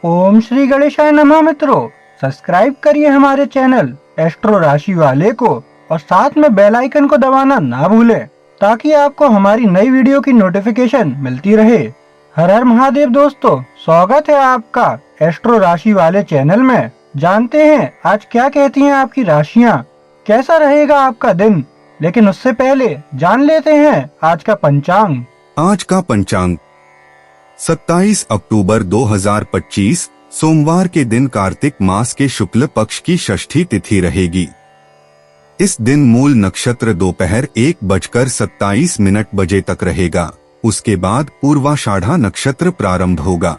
ओम श्री गणेशाय नमः। मित्रों, सब्सक्राइब करिए हमारे चैनल एस्ट्रो राशि वाले को और साथ में बेल आइकन को दबाना ना भूलें ताकि आपको हमारी नई वीडियो की नोटिफिकेशन मिलती रहे। हर हर महादेव दोस्तों, स्वागत है आपका एस्ट्रो राशि वाले चैनल में। जानते हैं आज क्या कहती हैं आपकी राशियां, कैसा रहेगा आपका दिन। लेकिन उससे पहले जान लेते हैं आज का पंचांग। आज का पंचांग 27 अक्टूबर 2025 सोमवार के दिन कार्तिक मास के शुक्ल पक्ष की षष्ठी तिथि रहेगी। इस दिन मूल नक्षत्र दोपहर 1:27 बजे तक रहेगा। उसके बाद पूर्वाषाढ़ा नक्षत्र प्रारंभ होगा।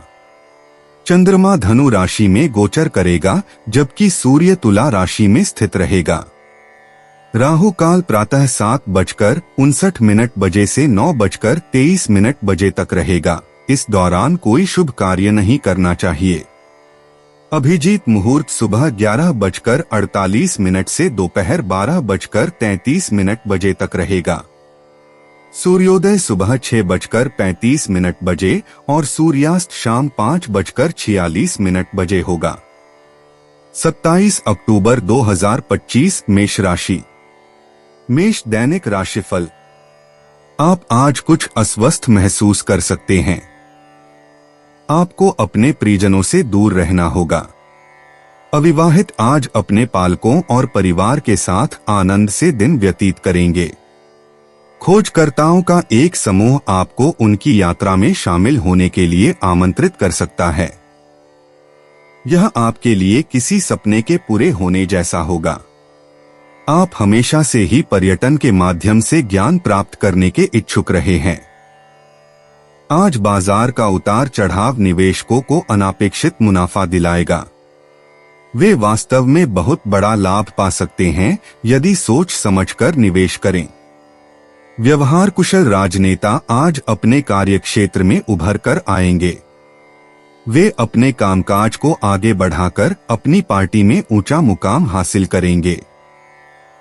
चंद्रमा धनु राशि में गोचर करेगा जबकि सूर्य तुला राशि में स्थित रहेगा। राहु काल प्रातः 7:59 बजे से 9:23 बजे तक रहेगा। इस दौरान कोई शुभ कार्य नहीं करना चाहिए। अभिजीत मुहूर्त सुबह 11:48 से दोपहर 12:33 बजे तक रहेगा। सूर्योदय सुबह 6:35 बजे और सूर्यास्त शाम 5:46 बजे होगा। 27 अक्टूबर 2025 मेष राशि। मेष दैनिक राशिफल। आप आज कुछ अस्वस्थ महसूस कर सकते हैं। आपको अपने परिजनों से दूर रहना होगा। अविवाहित आज अपने पालकों और परिवार के साथ आनंद से दिन व्यतीत करेंगे। खोजकर्ताओं का एक समूह आपको उनकी यात्रा में शामिल होने के लिए आमंत्रित कर सकता है। यह आपके लिए किसी सपने के पूरे होने जैसा होगा। आप हमेशा से ही पर्यटन के माध्यम से ज्ञान प्राप्त करने के इच्छुक रहे हैं। आज बाजार का उतार चढ़ाव निवेशकों को अनापेक्षित मुनाफा दिलाएगा। वे वास्तव में बहुत बड़ा लाभ पा सकते हैं यदि सोच समझकर निवेश करें। व्यवहार कुशल राजनेता आज अपने कार्यक्षेत्र में उभर कर आएंगे। वे अपने कामकाज को आगे बढ़ाकर अपनी पार्टी में ऊंचा मुकाम हासिल करेंगे।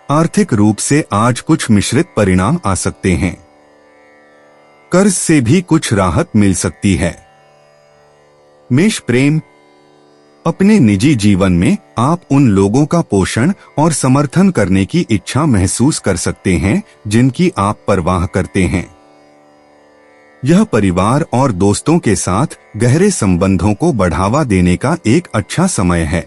आर्थिक रूप से आज कुछ मिश्रित परिणाम आ सकते हैं। कर्ज से भी कुछ राहत मिल सकती है। मेष प्रेम। अपने निजी जीवन में आप उन लोगों का पोषण और समर्थन करने की इच्छा महसूस कर सकते हैं जिनकी आप परवाह करते हैं। यह परिवार और दोस्तों के साथ गहरे संबंधों को बढ़ावा देने का एक अच्छा समय है।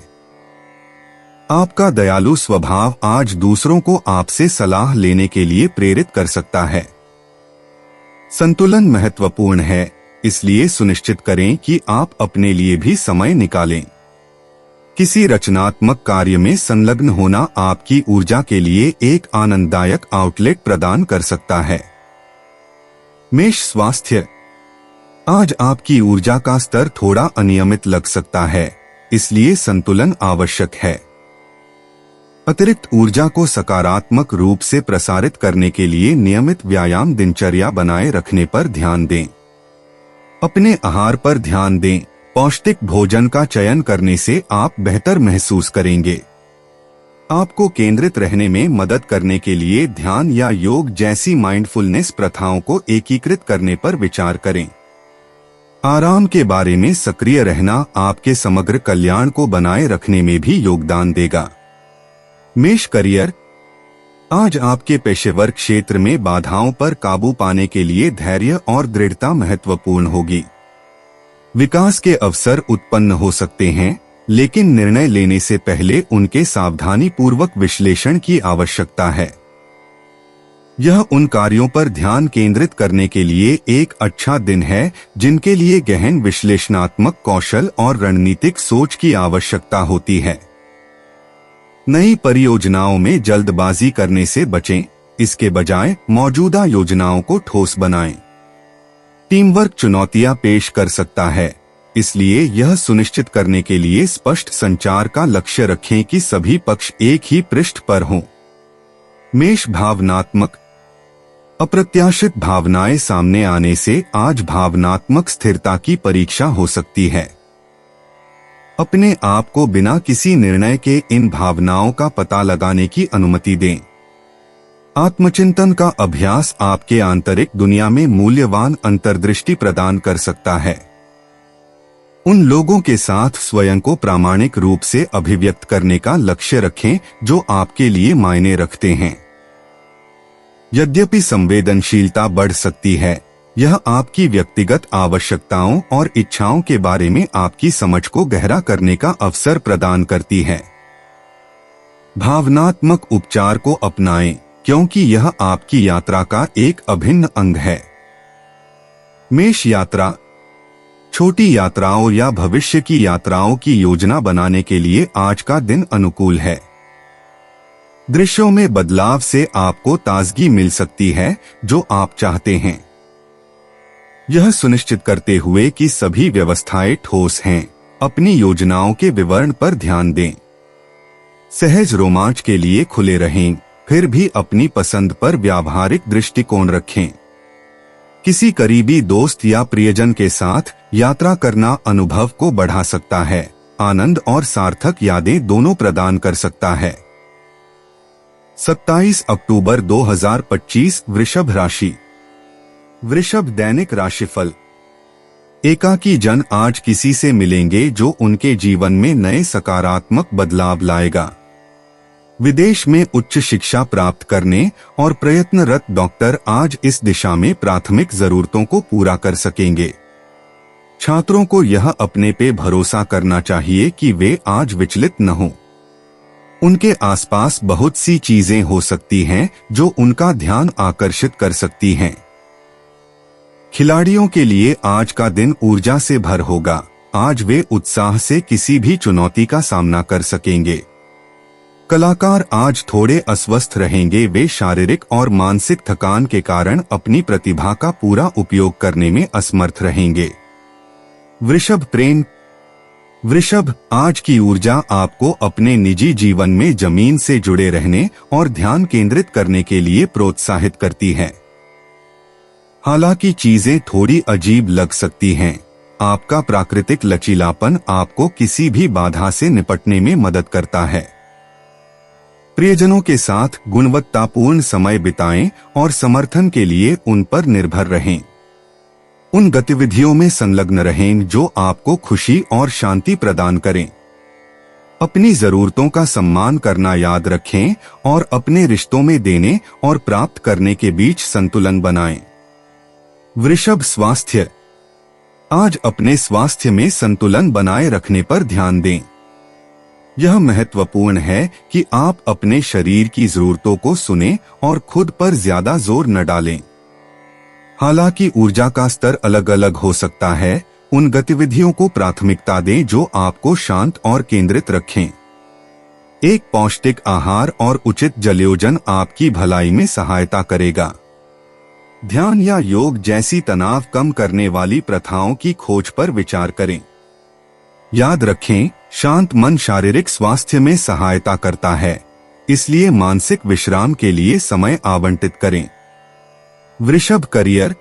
आपका दयालु स्वभाव आज दूसरों को आपसे सलाह लेने के लिए प्रेरित कर सकता है। संतुलन महत्वपूर्ण है, इसलिए सुनिश्चित करें कि आप अपने लिए भी समय निकालें। किसी रचनात्मक कार्य में संलग्न होना आपकी ऊर्जा के लिए एक आनंददायक आउटलेट प्रदान कर सकता है। मेष स्वास्थ्य। आज आपकी ऊर्जा का स्तर थोड़ा अनियमित लग सकता है, इसलिए संतुलन आवश्यक है। अतिरिक्त ऊर्जा को सकारात्मक रूप से प्रसारित करने के लिए नियमित व्यायाम दिनचर्या बनाए रखने पर ध्यान दें। अपने आहार पर ध्यान दें। पौष्टिक भोजन का चयन करने से आप बेहतर महसूस करेंगे। आपको केंद्रित रहने में मदद करने के लिए ध्यान या योग जैसी माइंडफुलनेस प्रथाओं को एकीकृत करने पर विचार करें। आराम के बारे में सक्रिय रहना आपके समग्र कल्याण को बनाए रखने में भी योगदान देगा। मेष करियर। आज आपके पेशेवर क्षेत्र में बाधाओं पर काबू पाने के लिए धैर्य और दृढ़ता महत्वपूर्ण होगी। विकास के अवसर उत्पन्न हो सकते हैं, लेकिन निर्णय लेने से पहले उनके सावधानी पूर्वक विश्लेषण की आवश्यकता है। यह उन कार्यों पर ध्यान केंद्रित करने के लिए एक अच्छा दिन है जिनके लिए गहन विश्लेषणात्मक कौशल और रणनीतिक सोच की आवश्यकता होती है। नई परियोजनाओं में जल्दबाजी करने से बचें, इसके बजाय मौजूदा योजनाओं को ठोस बनाएं। टीम वर्क चुनौतियां पेश कर सकता है, इसलिए यह सुनिश्चित करने के लिए स्पष्ट संचार का लक्ष्य रखें कि सभी पक्ष एक ही पृष्ठ पर हों। मेष भावनात्मक। अप्रत्याशित भावनाएं सामने आने से आज भावनात्मक स्थिरता की परीक्षा हो सकती है। अपने आप को बिना किसी निर्णय के इन भावनाओं का पता लगाने की अनुमति दें। आत्मचिंतन का अभ्यास आपके आंतरिक दुनिया में मूल्यवान अंतर्दृष्टि प्रदान कर सकता है। उन लोगों के साथ स्वयं को प्रामाणिक रूप से अभिव्यक्त करने का लक्ष्य रखें जो आपके लिए मायने रखते हैं। यद्यपि संवेदनशीलता बढ़ सकती है, यह आपकी व्यक्तिगत आवश्यकताओं और इच्छाओं के बारे में आपकी समझ को गहरा करने का अवसर प्रदान करती है। भावनात्मक उपचार को अपनाएं, क्योंकि यह आपकी यात्रा का एक अभिन्न अंग है। मेष यात्रा। छोटी यात्राओं या भविष्य की यात्राओं की योजना बनाने के लिए आज का दिन अनुकूल है। दृश्यों में बदलाव से आपको ताजगी मिल सकती है जो आप चाहते हैं। यह सुनिश्चित करते हुए कि सभी व्यवस्थाएं ठोस हैं, अपनी योजनाओं के विवरण पर ध्यान दें। सहज रोमांच के लिए खुले रहें, फिर भी अपनी पसंद पर व्यावहारिक दृष्टिकोण रखें। किसी करीबी दोस्त या प्रियजन के साथ यात्रा करना अनुभव को बढ़ा सकता है, आनंद और सार्थक यादें दोनों प्रदान कर सकता है। 27 अक्टूबर 2025 वृषभ राशि। वृषभ दैनिक राशिफल। एकाकी जन आज किसी से मिलेंगे जो उनके जीवन में नए सकारात्मक बदलाव लाएगा। विदेश में उच्च शिक्षा प्राप्त करने और प्रयत्नरत डॉक्टर आज इस दिशा में प्राथमिक जरूरतों को पूरा कर सकेंगे। छात्रों को यह अपने पे भरोसा करना चाहिए कि वे आज विचलित न हों। उनके आसपास बहुत सी चीजें हो सकती हैं जो उनका ध्यान आकर्षित कर सकती हैं। खिलाड़ियों के लिए आज का दिन ऊर्जा से भर होगा। आज वे उत्साह से किसी भी चुनौती का सामना कर सकेंगे। कलाकार आज थोड़े अस्वस्थ रहेंगे। वे शारीरिक और मानसिक थकान के कारण अपनी प्रतिभा का पूरा उपयोग करने में असमर्थ रहेंगे। वृषभ प्रेम। वृषभ, आज की ऊर्जा आपको अपने निजी जीवन में जमीन से जुड़े रहने और ध्यान केंद्रित करने के लिए प्रोत्साहित करती है। हालांकि चीजें थोड़ी अजीब लग सकती हैं, आपका प्राकृतिक लचीलापन आपको किसी भी बाधा से निपटने में मदद करता है। प्रियजनों के साथ गुणवत्तापूर्ण समय बिताएं और समर्थन के लिए उन पर निर्भर रहें। उन गतिविधियों में संलग्न रहें जो आपको खुशी और शांति प्रदान करें। अपनी जरूरतों का सम्मान करना याद रखें और अपने रिश्तों में देने और प्राप्त करने के बीच संतुलन बनाएं। वृषभ स्वास्थ्य। आज अपने स्वास्थ्य में संतुलन बनाए रखने पर ध्यान दें। यह महत्वपूर्ण है कि आप अपने शरीर की जरूरतों को सुनें और खुद पर ज्यादा जोर न डालें। हालांकि ऊर्जा का स्तर अलग अलग हो सकता है, उन गतिविधियों को प्राथमिकता दें जो आपको शांत और केंद्रित रखें। एक पौष्टिक आहार और उचित जलयोजन आपकी भलाई में सहायता करेगा। ध्यान या योग जैसी तनाव कम करने वाली प्रथाओं की खोज पर विचार करें। याद रखें, शांत मन शारीरिक स्वास्थ्य में सहायता करता है, इसलिए मानसिक विश्राम के लिए समय आवंटित करें। वृषभ करियर।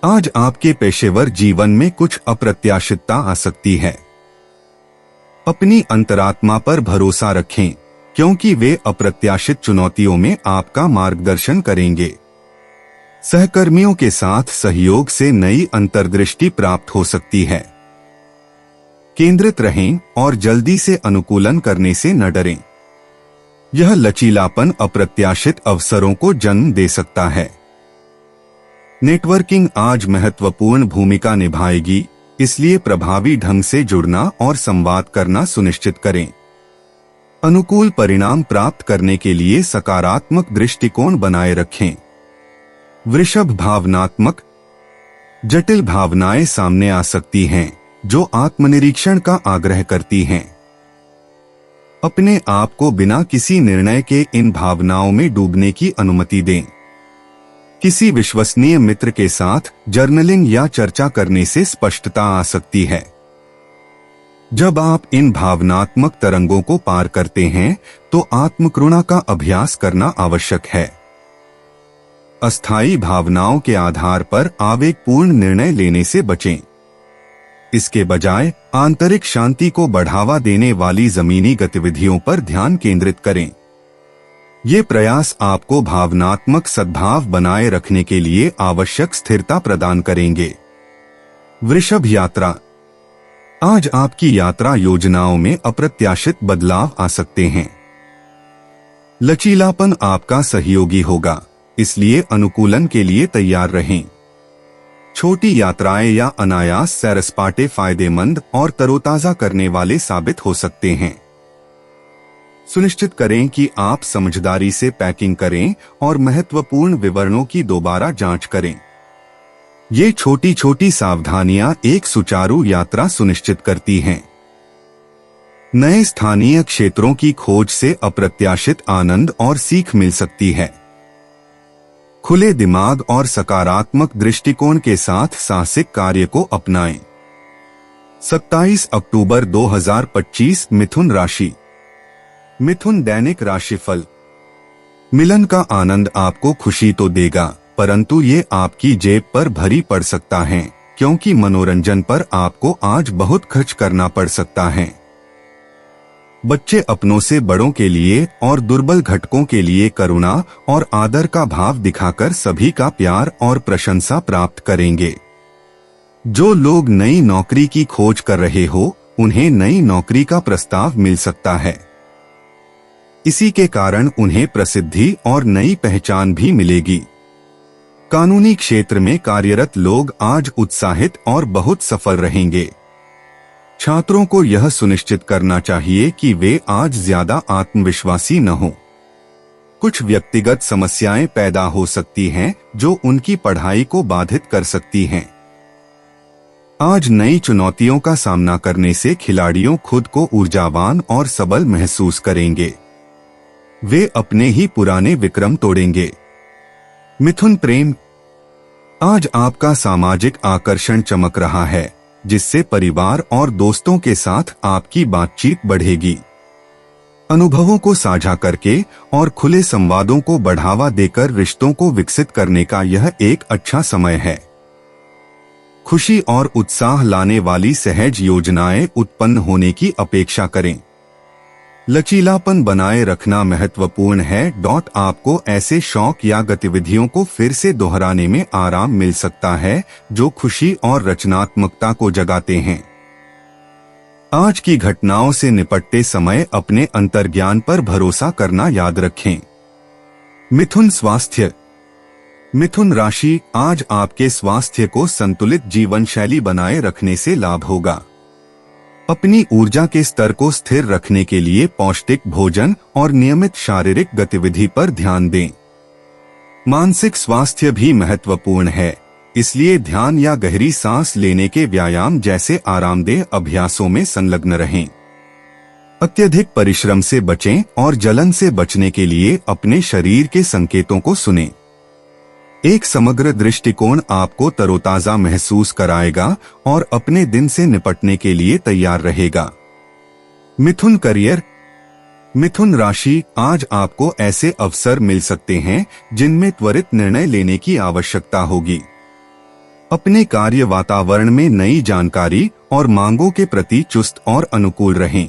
आज आपके पेशेवर जीवन में कुछ अप्रत्याशितता आ सकती है। अपनी अंतरात्मा पर भरोसा रखें, क्योंकि वे अप्रत्याशित चुनौतियों में आपका मार्गदर्शन करेंगे। सहकर्मियों के साथ सहयोग से नई अंतर्दृष्टि प्राप्त हो सकती है। केंद्रित रहें और जल्दी से अनुकूलन करने से न डरें। यह लचीलापन अप्रत्याशित अवसरों को जन्म दे सकता है। नेटवर्किंग आज महत्वपूर्ण भूमिका निभाएगी, इसलिए प्रभावी ढंग से जुड़ना और संवाद करना सुनिश्चित करें। अनुकूल परिणाम प्राप्त करने के लिए सकारात्मक दृष्टिकोण बनाए रखें। वृषभ भावनात्मक। जटिल भावनाएं सामने आ सकती हैं जो आत्मनिरीक्षण का आग्रह करती हैं। अपने आप को बिना किसी निर्णय के इन भावनाओं में डूबने की अनुमति दें। किसी विश्वसनीय मित्र के साथ जर्नलिंग या चर्चा करने से स्पष्टता आ सकती है। जब आप इन भावनात्मक तरंगों को पार करते हैं तो आत्मकरुणा का अभ्यास करना आवश्यक है। अस्थायी भावनाओं के आधार पर आवेगपूर्ण निर्णय लेने से बचें। इसके बजाय आंतरिक शांति को बढ़ावा देने वाली जमीनी गतिविधियों पर ध्यान केंद्रित करें। ये प्रयास आपको भावनात्मक सद्भाव बनाए रखने के लिए आवश्यक स्थिरता प्रदान करेंगे। वृषभ यात्रा। आज आपकी यात्रा योजनाओं में अप्रत्याशित बदलाव आ सकते हैं। लचीलापन आपका सहयोगी होगा, इसलिए अनुकूलन के लिए तैयार रहें। छोटी यात्राएं या अनायास सैर सपाटे फायदेमंद और तरोताजा करने वाले साबित हो सकते हैं। सुनिश्चित करें कि आप समझदारी से पैकिंग करें और महत्वपूर्ण विवरणों की दोबारा जांच करें। ये छोटी छोटी सावधानियां एक सुचारू यात्रा सुनिश्चित करती हैं। नए स्थानीय क्षेत्रों की खोज से अप्रत्याशित आनंद और सीख मिल सकती है। खुले दिमाग और सकारात्मक दृष्टिकोण के साथ साहसिक कार्य को अपनाएं। 27 अक्टूबर 2025 मिथुन राशि। मिथुन दैनिक राशिफल। मिलन का आनंद आपको खुशी तो देगा, परंतु ये आपकी जेब पर भारी पड़ सकता है, क्योंकि मनोरंजन पर आपको आज बहुत खर्च करना पड़ सकता है। बच्चे अपनों से बड़ों के लिए और दुर्बल घटकों के लिए करुणा और आदर का भाव दिखाकर सभी का प्यार और प्रशंसा प्राप्त करेंगे। जो लोग नई नौकरी की खोज कर रहे हो, उन्हें नई नौकरी का प्रस्ताव मिल सकता है। इसी के कारण उन्हें प्रसिद्धि और नई पहचान भी मिलेगी। कानूनी क्षेत्र में कार्यरत लोग आज उत्साहित और बहुत सफल रहेंगे। छात्रों को यह सुनिश्चित करना चाहिए कि वे आज ज्यादा आत्मविश्वासी न हों। कुछ व्यक्तिगत समस्याएं पैदा हो सकती हैं जो उनकी पढ़ाई को बाधित कर सकती हैं। आज नई चुनौतियों का सामना करने से खिलाड़ियों खुद को ऊर्जावान और सबल महसूस करेंगे। वे अपने ही पुराने विक्रम तोड़ेंगे। मिथुन प्रेम। आज आपका सामाजिक आकर्षण चमक रहा है, जिससे परिवार और दोस्तों के साथ आपकी बातचीत बढ़ेगी। अनुभवों को साझा करके और खुले संवादों को बढ़ावा देकर रिश्तों को विकसित करने का यह एक अच्छा समय है। खुशी और उत्साह लाने वाली सहज योजनाएं उत्पन्न होने की अपेक्षा करें। लचीलापन बनाए रखना महत्वपूर्ण है। आपको ऐसे शौक या गतिविधियों को फिर से दोहराने में आराम मिल सकता है जो खुशी और रचनात्मकता को जगाते हैं। आज की घटनाओं से निपटते समय अपने अंतर्ज्ञान पर भरोसा करना याद रखें। मिथुन स्वास्थ्य। मिथुन राशि। आज आपके स्वास्थ्य को संतुलित जीवन शैली बनाए रखने से लाभ होगा। अपनी ऊर्जा के स्तर को स्थिर रखने के लिए पौष्टिक भोजन और नियमित शारीरिक गतिविधि पर ध्यान दें। मानसिक स्वास्थ्य भी महत्वपूर्ण है, इसलिए ध्यान या गहरी सांस लेने के व्यायाम जैसे आरामदेह अभ्यासों में संलग्न रहें। अत्यधिक परिश्रम से बचें और जलन से बचने के लिए अपने शरीर के संकेतों को सुनें। एक समग्र दृष्टिकोण आपको तरोताजा महसूस कराएगा और अपने दिन से निपटने के लिए तैयार रहेगा। मिथुन करियर। मिथुन राशि। आज आपको ऐसे अवसर मिल सकते हैं जिनमें त्वरित निर्णय लेने की आवश्यकता होगी। अपने कार्य वातावरण में नई जानकारी और मांगों के प्रति चुस्त और अनुकूल रहें।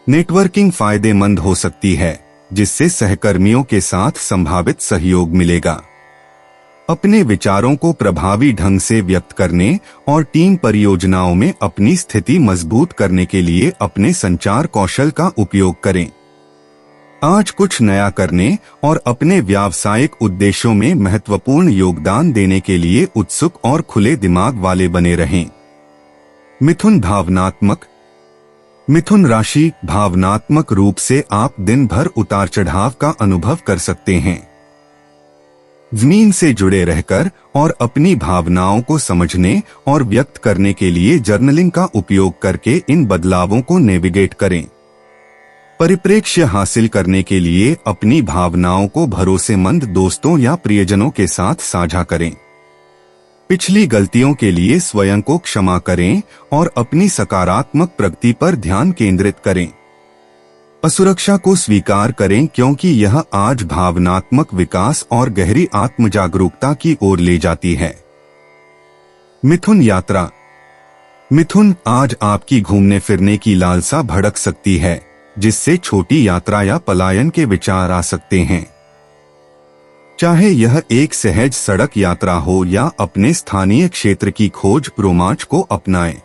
नेटवर्किंग फायदेमंद हो सकती है, जिससे सहकर्मियों के साथ संभावित सहयोग मिलेगा। अपने विचारों को प्रभावी ढंग से व्यक्त करने और टीम परियोजनाओं में अपनी स्थिति मजबूत करने के लिए अपने संचार कौशल का उपयोग करें। आज कुछ नया करने और अपने व्यावसायिक उद्देश्यों में महत्वपूर्ण योगदान देने के लिए उत्सुक और खुले दिमाग वाले बने रहें। मिथुन भावनात्मक। मिथुन राशि। भावनात्मक रूप से आप दिन भर उतार चढ़ाव का अनुभव कर सकते हैं। जमीन से जुड़े रहकर और अपनी भावनाओं को समझने और व्यक्त करने के लिए जर्नलिंग का उपयोग करके इन बदलावों को नेविगेट करें। परिप्रेक्ष्य हासिल करने के लिए अपनी भावनाओं को भरोसेमंद दोस्तों या प्रियजनों के साथ साझा करें। पिछली गलतियों के लिए स्वयं को क्षमा करें और अपनी सकारात्मक प्रगति पर ध्यान केंद्रित करें। असुरक्षा को स्वीकार करें, क्योंकि यह आज भावनात्मक विकास और गहरी आत्म जागरूकता की ओर ले जाती है। मिथुन यात्रा। मिथुन। आज आपकी घूमने फिरने की लालसा भड़क सकती है, जिससे छोटी यात्रा या पलायन के विचार आ सकते हैं। चाहे यह एक सहज सड़क यात्रा हो या अपने स्थानीय क्षेत्र की खोज, रोमांच को अपनाएं।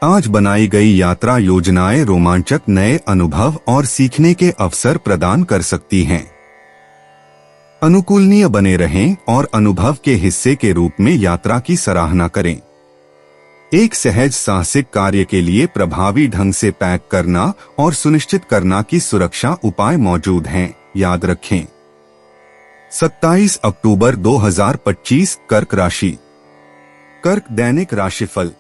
आज बनाई गई यात्रा योजनाएं रोमांचक नए अनुभव और सीखने के अवसर प्रदान कर सकती हैं। अनुकूलनीय बने रहें और अनुभव के हिस्से के रूप में यात्रा की सराहना करें। एक सहज साहसिक कार्य के लिए प्रभावी ढंग से पैक करना और सुनिश्चित करना कि सुरक्षा उपाय मौजूद हैं, याद रखें। 27 अक्टूबर 2025 कर्क राशि। कर्क दैनिक राशिफल।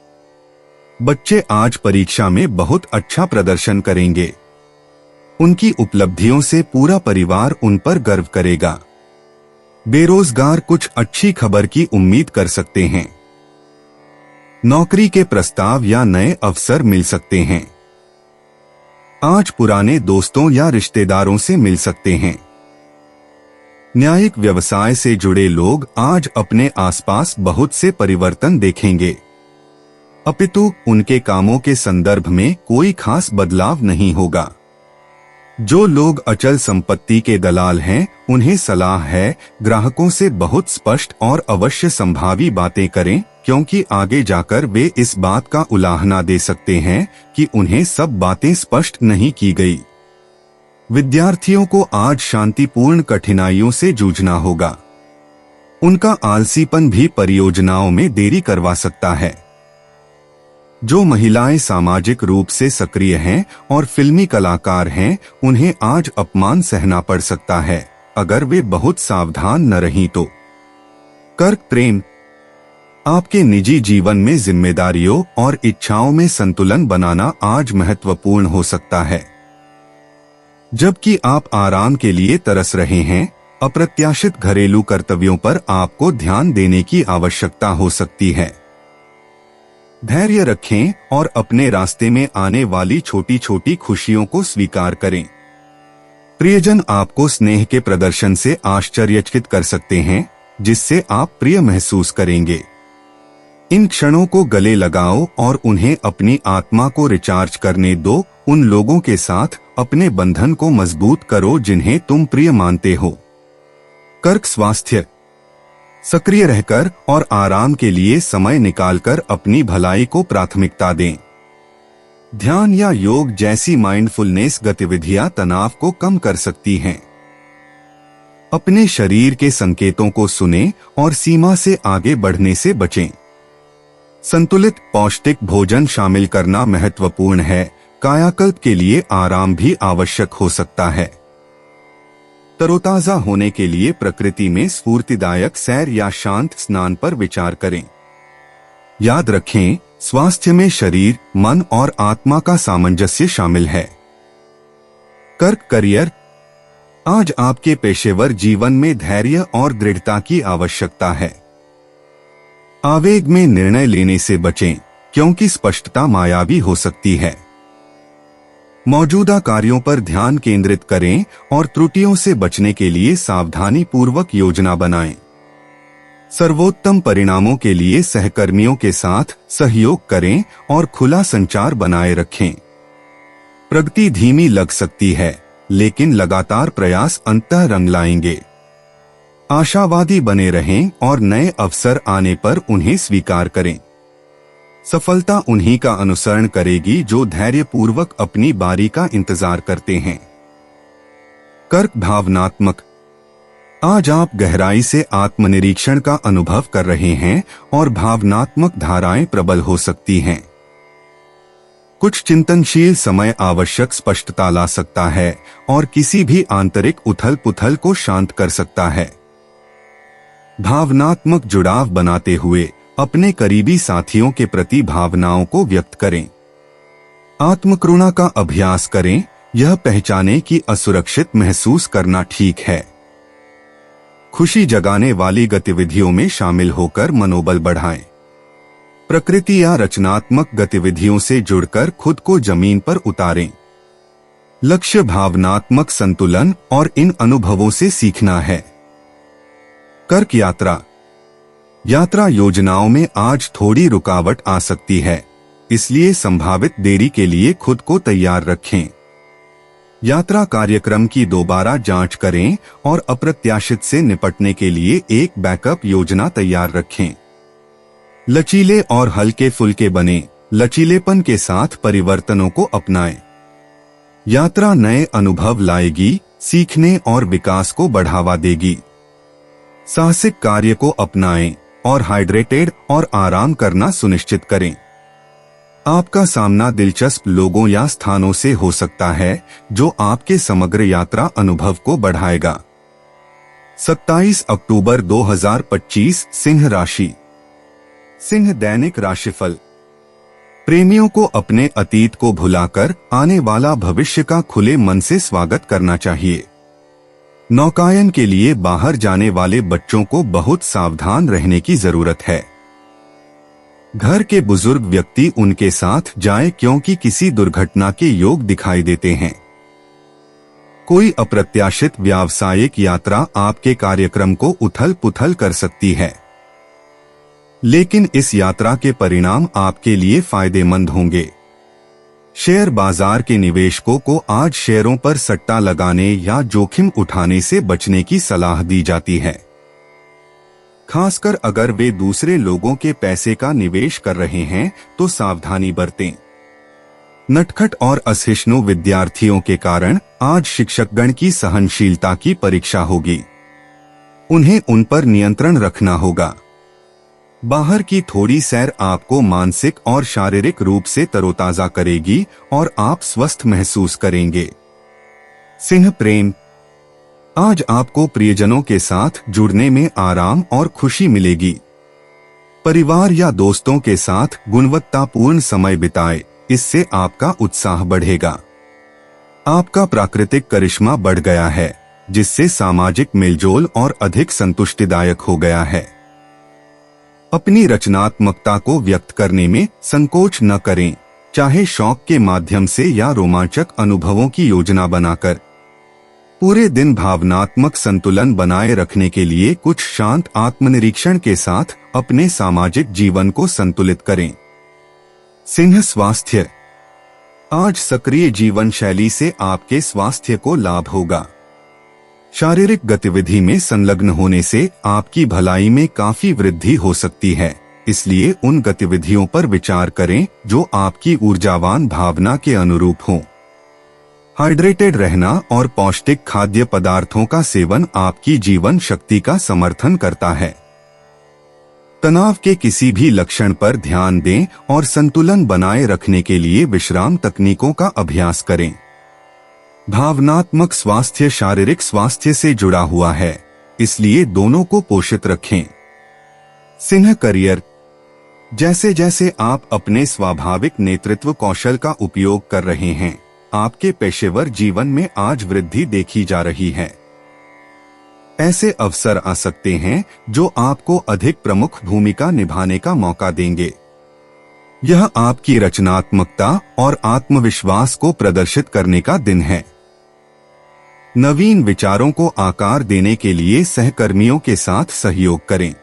बच्चे आज परीक्षा में बहुत अच्छा प्रदर्शन करेंगे। उनकी उपलब्धियों से पूरा परिवार उन पर गर्व करेगा। बेरोजगार कुछ अच्छी खबर की उम्मीद कर सकते हैं। नौकरी के प्रस्ताव या नए अवसर मिल सकते हैं। आज पुराने दोस्तों या रिश्तेदारों से मिल सकते हैं। न्यायिक व्यवसाय से जुड़े लोग आज अपने आसपास बहुत से परिवर्तन देखेंगे, अपितु उनके कामों के संदर्भ में कोई खास बदलाव नहीं होगा। जो लोग अचल संपत्ति के दलाल हैं, उन्हें सलाह है ग्राहकों से बहुत स्पष्ट और अवश्य संभावी बातें करें, क्योंकि आगे जाकर वे इस बात का उलाहना दे सकते हैं कि उन्हें सब बातें स्पष्ट नहीं की गई। विद्यार्थियों को आज शांतिपूर्ण कठिनाइयों से जूझना होगा। उनका आलसीपन भी परियोजनाओं में देरी करवा सकता है। जो महिलाएं सामाजिक रूप से सक्रिय हैं और फिल्मी कलाकार हैं, उन्हें आज अपमान सहना पड़ सकता है अगर वे बहुत सावधान न रहीं तो। कर्क प्रेम। आपके निजी जीवन में जिम्मेदारियों और इच्छाओं में संतुलन बनाना आज महत्वपूर्ण हो सकता है। जबकि आप आराम के लिए तरस रहे हैं, अप्रत्याशित घरेलू कर्तव्यों पर आपको ध्यान देने की आवश्यकता हो सकती है। धैर्य रखें और अपने रास्ते में आने वाली छोटी छोटी खुशियों को स्वीकार करें। प्रियजन आपको स्नेह के प्रदर्शन से आश्चर्यचकित कर सकते हैं, जिससे आप प्रिय महसूस करेंगे। इन क्षणों को गले लगाओ और उन्हें अपनी आत्मा को रिचार्ज करने दो। उन लोगों के साथ अपने बंधन को मजबूत करो जिन्हें तुम प्रिय मानते हो। कर्क स्वास्थ्य। सक्रिय रहकर और आराम के लिए समय निकालकर अपनी भलाई को प्राथमिकता दें। ध्यान या योग जैसी माइंडफुलनेस गतिविधियां तनाव को कम कर सकती हैं। अपने शरीर के संकेतों को सुनें और सीमा से आगे बढ़ने से बचें। संतुलित पौष्टिक भोजन शामिल करना महत्वपूर्ण है। कायाकल्प के लिए आराम भी आवश्यक हो सकता है। तरोताजा होने के लिए प्रकृति में स्फूर्तिदायक सैर या शांत स्नान पर विचार करें। याद रखें, स्वास्थ्य में शरीर, मन और आत्मा का सामंजस्य शामिल है। कर्क करियर। आज आपके पेशेवर जीवन में धैर्य और दृढ़ता की आवश्यकता है। आवेग में निर्णय लेने से बचें, क्योंकि स्पष्टता मायावी हो सकती है। मौजूदा कार्यों पर ध्यान केंद्रित करें और त्रुटियों से बचने के लिए सावधानी पूर्वक योजना बनाएं। सर्वोत्तम परिणामों के लिए सहकर्मियों के साथ सहयोग करें और खुला संचार बनाए रखें। प्रगति धीमी लग सकती है, लेकिन लगातार प्रयास अंततः रंग लाएंगे। आशावादी बने रहें और नए अवसर आने पर उन्हें स्वीकार करें। सफलता उन्हीं का अनुसरण करेगी जो धैर्यपूर्वक अपनी बारी का इंतजार करते हैं। कर्क भावनात्मक। आज आप गहराई से आत्मनिरीक्षण का अनुभव कर रहे हैं और भावनात्मक धाराएं प्रबल हो सकती हैं। कुछ चिंतनशील समय आवश्यक स्पष्टता ला सकता है और किसी भी आंतरिक उथल पुथल को शांत कर सकता है। भावनात्मक जुड़ाव बनाते हुए अपने करीबी साथियों के प्रति भावनाओं को व्यक्त करें। आत्मकरुणा का अभ्यास करें, यह पहचानें कि असुरक्षित महसूस करना ठीक है। खुशी जगाने वाली गतिविधियों में शामिल होकर मनोबल बढ़ाएं। प्रकृति या रचनात्मक गतिविधियों से जुड़कर खुद को जमीन पर उतारें। लक्ष्य भावनात्मक संतुलन और इन अनुभवों से सीखना है। कर्क यात्रा। यात्रा योजनाओं में आज थोड़ी रुकावट आ सकती है, इसलिए संभावित देरी के लिए खुद को तैयार रखें। यात्रा कार्यक्रम की दोबारा जांच करें और अप्रत्याशित से निपटने के लिए एक बैकअप योजना तैयार रखें। लचीले और हल्के फुल्के बने, लचीलेपन के साथ परिवर्तनों को अपनाएं। यात्रा नए अनुभव लाएगी, सीखने और विकास को बढ़ावा देगी। साहसिक कार्य को अपनाएं और हाइड्रेटेड और आराम करना सुनिश्चित करें। आपका सामना दिलचस्प लोगों या स्थानों से हो सकता है जो आपके समग्र यात्रा अनुभव को बढ़ाएगा। 27 अक्टूबर 2025 सिंह राशि। सिंह दैनिक राशिफल। प्रेमियों को अपने अतीत को भुलाकर आने वाला भविष्य का खुले मन से स्वागत करना चाहिए। नौकायन के लिए बाहर जाने वाले बच्चों को बहुत सावधान रहने की जरूरत है। घर के बुजुर्ग व्यक्ति उनके साथ जाए क्योंकि किसी दुर्घटना के योग दिखाई देते हैं। कोई अप्रत्याशित व्यावसायिक यात्रा आपके कार्यक्रम को उथल पुथल कर सकती है, लेकिन इस यात्रा के परिणाम आपके लिए फायदेमंद होंगे। शेयर बाजार के निवेशकों को आज शेयरों पर सट्टा लगाने या जोखिम उठाने से बचने की सलाह दी जाती है, खासकर अगर वे दूसरे लोगों के पैसे का निवेश कर रहे हैं तो सावधानी बरतें। नटखट और असहिष्णु विद्यार्थियों के कारण आज शिक्षकगण की सहनशीलता की परीक्षा होगी। उन्हें उन पर नियंत्रण रखना होगा। बाहर की थोड़ी सैर आपको मानसिक और शारीरिक रूप से तरोताजा करेगी और आप स्वस्थ महसूस करेंगे। सिंह प्रेम। आज आपको प्रियजनों के साथ जुड़ने में आराम और खुशी मिलेगी। परिवार या दोस्तों के साथ गुणवत्तापूर्ण समय बिताएं, इससे आपका उत्साह बढ़ेगा। आपका प्राकृतिक करिश्मा बढ़ गया है, जिससे सामाजिक मेलजोल और अधिक संतुष्टिदायक हो गया है। अपनी रचनात्मकता को व्यक्त करने में संकोच न करें, चाहे शौक के माध्यम से या रोमांचक अनुभवों की योजना बनाकर। पूरे दिन भावनात्मक संतुलन बनाए रखने के लिए कुछ शांत आत्मनिरीक्षण के साथ अपने सामाजिक जीवन को संतुलित करें। सिंह स्वास्थ्य। आज सक्रिय जीवन शैली से आपके स्वास्थ्य को लाभ होगा। शारीरिक गतिविधि में संलग्न होने से आपकी भलाई में काफी वृद्धि हो सकती है, इसलिए उन गतिविधियों पर विचार करें जो आपकी ऊर्जावान भावना के अनुरूप हों। हाइड्रेटेड रहना और पौष्टिक खाद्य पदार्थों का सेवन आपकी जीवन शक्ति का समर्थन करता है। तनाव के किसी भी लक्षण पर ध्यान दें और संतुलन बनाए रखने के लिए विश्राम तकनीकों का अभ्यास करें। भावनात्मक स्वास्थ्य शारीरिक स्वास्थ्य से जुड़ा हुआ है, इसलिए दोनों को पोषित रखें। सिंह करियर। जैसे जैसे आप अपने स्वाभाविक नेतृत्व कौशल का उपयोग कर रहे हैं, आपके पेशेवर जीवन में आज वृद्धि देखी जा रही है। ऐसे अवसर आ सकते हैं जो आपको अधिक प्रमुख भूमिका निभाने का मौका देंगे। यह आपकी रचनात्मकता और आत्मविश्वास को प्रदर्शित करने का दिन है। नवीन विचारों को आकार देने के लिए सहकर्मियों के साथ सहयोग करें।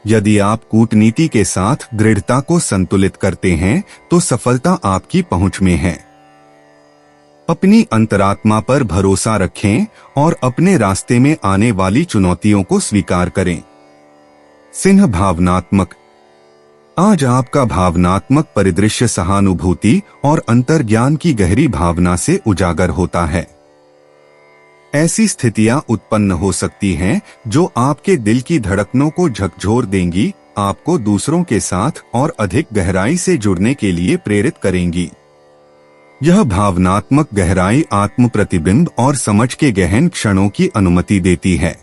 यदि आप कूटनीति के साथ दृढ़ता को संतुलित करते हैं तो सफलता आपकी पहुंच में है। अपनी अंतरात्मा पर भरोसा रखें और अपने रास्ते में आने वाली चुनौतियों को स्वीकार करें। सिंह भावनात्मक। आज आपका भावनात्मक परिदृश्य सहानुभूति और अंतर्ज्ञान की गहरी भावना से उजागर होता है। ऐसी स्थितियां उत्पन्न हो सकती हैं जो आपके दिल की धड़कनों को झकझोर देंगी, आपको दूसरों के साथ और अधिक गहराई से जुड़ने के लिए प्रेरित करेंगी। यह भावनात्मक गहराई आत्म प्रतिबिंब और समझ के गहन क्षणों की अनुमति देती है।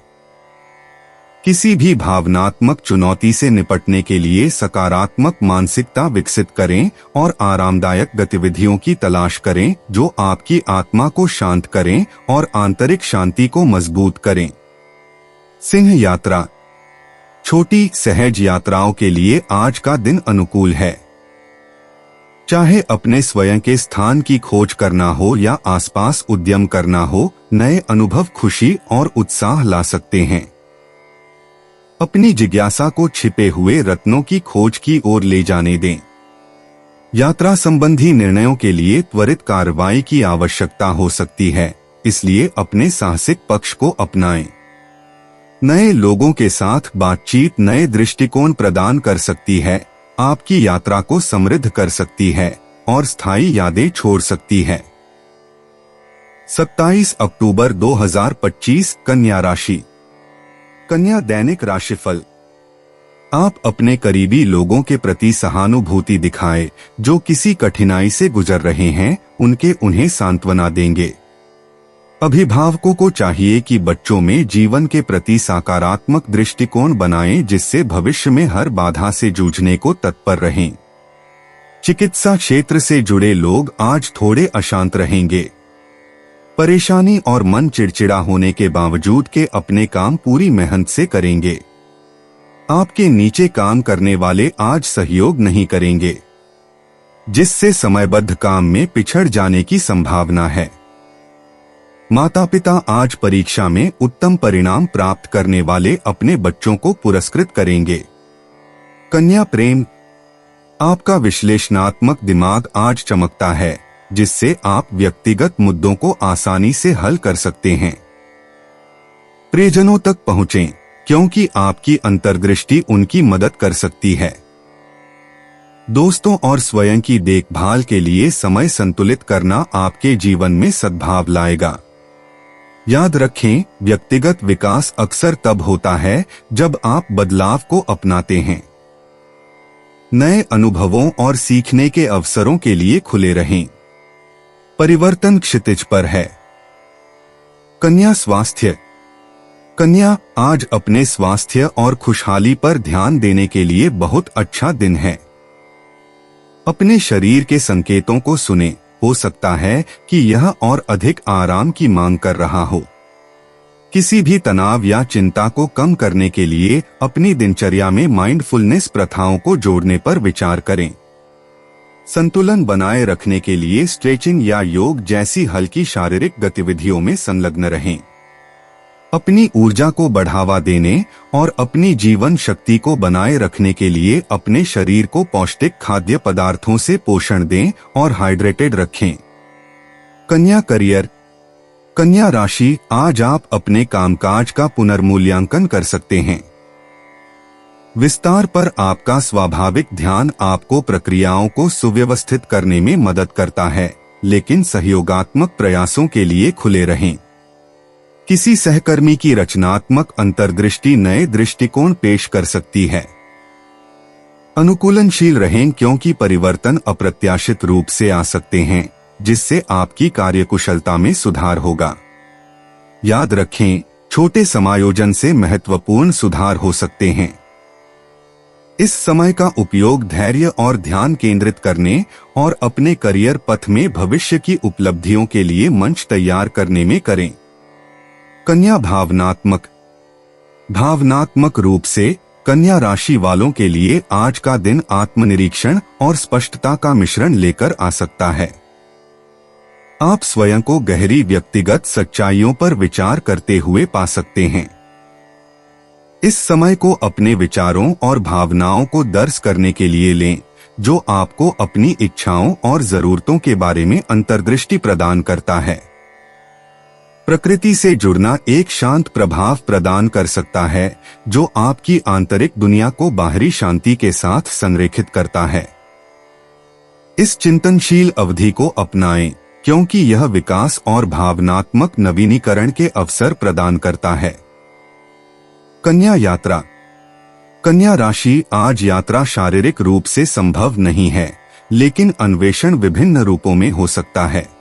किसी भी भावनात्मक चुनौती से निपटने के लिए सकारात्मक मानसिकता विकसित करें और आरामदायक गतिविधियों की तलाश करें जो आपकी आत्मा को शांत करें और आंतरिक शांति को मजबूत करें। सिंह यात्रा। छोटी सहज यात्राओं के लिए आज का दिन अनुकूल है। चाहे अपने स्वयं के स्थान की खोज करना हो या आसपास उद्यम करना हो, नए अनुभव खुशी और उत्साह ला सकते हैं। अपनी जिज्ञासा को छिपे हुए रत्नों की खोज की ओर ले जाने दें। यात्रा संबंधी निर्णयों के लिए त्वरित कार्रवाई की आवश्यकता हो सकती है, इसलिए अपने साहसिक पक्ष को अपनाएं। नए लोगों के साथ बातचीत नए दृष्टिकोण प्रदान कर सकती है। आपकी यात्रा को समृद्ध कर सकती है और स्थायी यादें छोड़ सकती है। 27 अक्टूबर 2025 कन्या राशि। कन्या दैनिक राशिफल। आप अपने करीबी लोगों के प्रति सहानुभूति दिखाएं, जो किसी कठिनाई से गुजर रहे हैं, उन्हें सांत्वना देंगे। अभिभावकों को चाहिए कि बच्चों में जीवन के प्रति सकारात्मक दृष्टिकोण बनाएं, जिससे भविष्य में हर बाधा से जूझने को तत्पर रहें। चिकित्सा क्षेत्र से जुड़े लोग आज थोड़े अशांत रहेंगे। परेशानी और मन चिड़चिड़ा होने के बावजूद के अपने काम पूरी मेहनत से करेंगे। आपके नीचे काम करने वाले आज सहयोग नहीं करेंगे, जिससे समयबद्ध काम में पिछड़ जाने की संभावना है। माता पिता आज परीक्षा में उत्तम परिणाम प्राप्त करने वाले अपने बच्चों को पुरस्कृत करेंगे। कन्या प्रेम। आपका विश्लेषणात्मक दिमाग आज चमकता है, जिससे आप व्यक्तिगत मुद्दों को आसानी से हल कर सकते हैं। प्रियजनों तक पहुंचें, क्योंकि आपकी अंतर्दृष्टि उनकी मदद कर सकती है। दोस्तों और स्वयं की देखभाल के लिए समय संतुलित करना आपके जीवन में सद्भाव लाएगा। याद रखें, व्यक्तिगत विकास अक्सर तब होता है जब आप बदलाव को अपनाते हैं। नए अनुभवों और सीखने के अवसरों के लिए खुले रहें। परिवर्तन क्षितिज पर है। कन्या स्वास्थ्य। कन्या, आज अपने स्वास्थ्य और खुशहाली पर ध्यान देने के लिए बहुत अच्छा दिन है। अपने शरीर के संकेतों को सुने, हो सकता है कि यह और अधिक आराम की मांग कर रहा हो। किसी भी तनाव या चिंता को कम करने के लिए अपनी दिनचर्या में माइंडफुलनेस प्रथाओं को जोड़ने पर विचार करें। संतुलन बनाए रखने के लिए स्ट्रेचिंग या योग जैसी हल्की शारीरिक गतिविधियों में संलग्न रहें। अपनी ऊर्जा को बढ़ावा देने और अपनी जीवन शक्ति को बनाए रखने के लिए अपने शरीर को पौष्टिक खाद्य पदार्थों से पोषण दें और हाइड्रेटेड रखें। कन्या करियर। कन्या राशि, आज आप अपने कामकाज का पुनर्मूल्यांकन कर सकते हैं। विस्तार पर आपका स्वाभाविक ध्यान आपको प्रक्रियाओं को सुव्यवस्थित करने में मदद करता है, लेकिन सहयोगात्मक प्रयासों के लिए खुले रहें। किसी सहकर्मी की रचनात्मक अंतर्दृष्टि नए दृष्टिकोण पेश कर सकती है। अनुकूलनशील रहें, क्योंकि परिवर्तन अप्रत्याशित रूप से आ सकते हैं, जिससे आपकी कार्यकुशलता में सुधार होगा। याद रखें, छोटे समायोजन से महत्वपूर्ण सुधार हो सकते हैं। इस समय का उपयोग धैर्य और ध्यान केंद्रित करने और अपने करियर पथ में भविष्य की उपलब्धियों के लिए मंच तैयार करने में करें। कन्या भावनात्मक रूप से कन्या राशि वालों के लिए आज का दिन आत्मनिरीक्षण और स्पष्टता का मिश्रण लेकर आ सकता है। आप स्वयं को गहरी व्यक्तिगत सच्चाइयों पर विचार करते हुए पा सकते हैं। इस समय को अपने विचारों और भावनाओं को दर्ज करने के लिए लें, जो आपको अपनी इच्छाओं और जरूरतों के बारे में अंतर्दृष्टि प्रदान करता है। प्रकृति से जुड़ना एक शांत प्रभाव प्रदान कर सकता है, जो आपकी आंतरिक दुनिया को बाहरी शांति के साथ संरेखित करता है। इस चिंतनशील अवधि को अपनाएं, क्योंकि यह विकास और भावनात्मक नवीनीकरण के अवसर प्रदान करता है। कन्या यात्रा। कन्या राशि, आज यात्रा शारीरिक रूप से संभव नहीं है, लेकिन अन्वेषण विभिन्न रूपों में हो सकता है।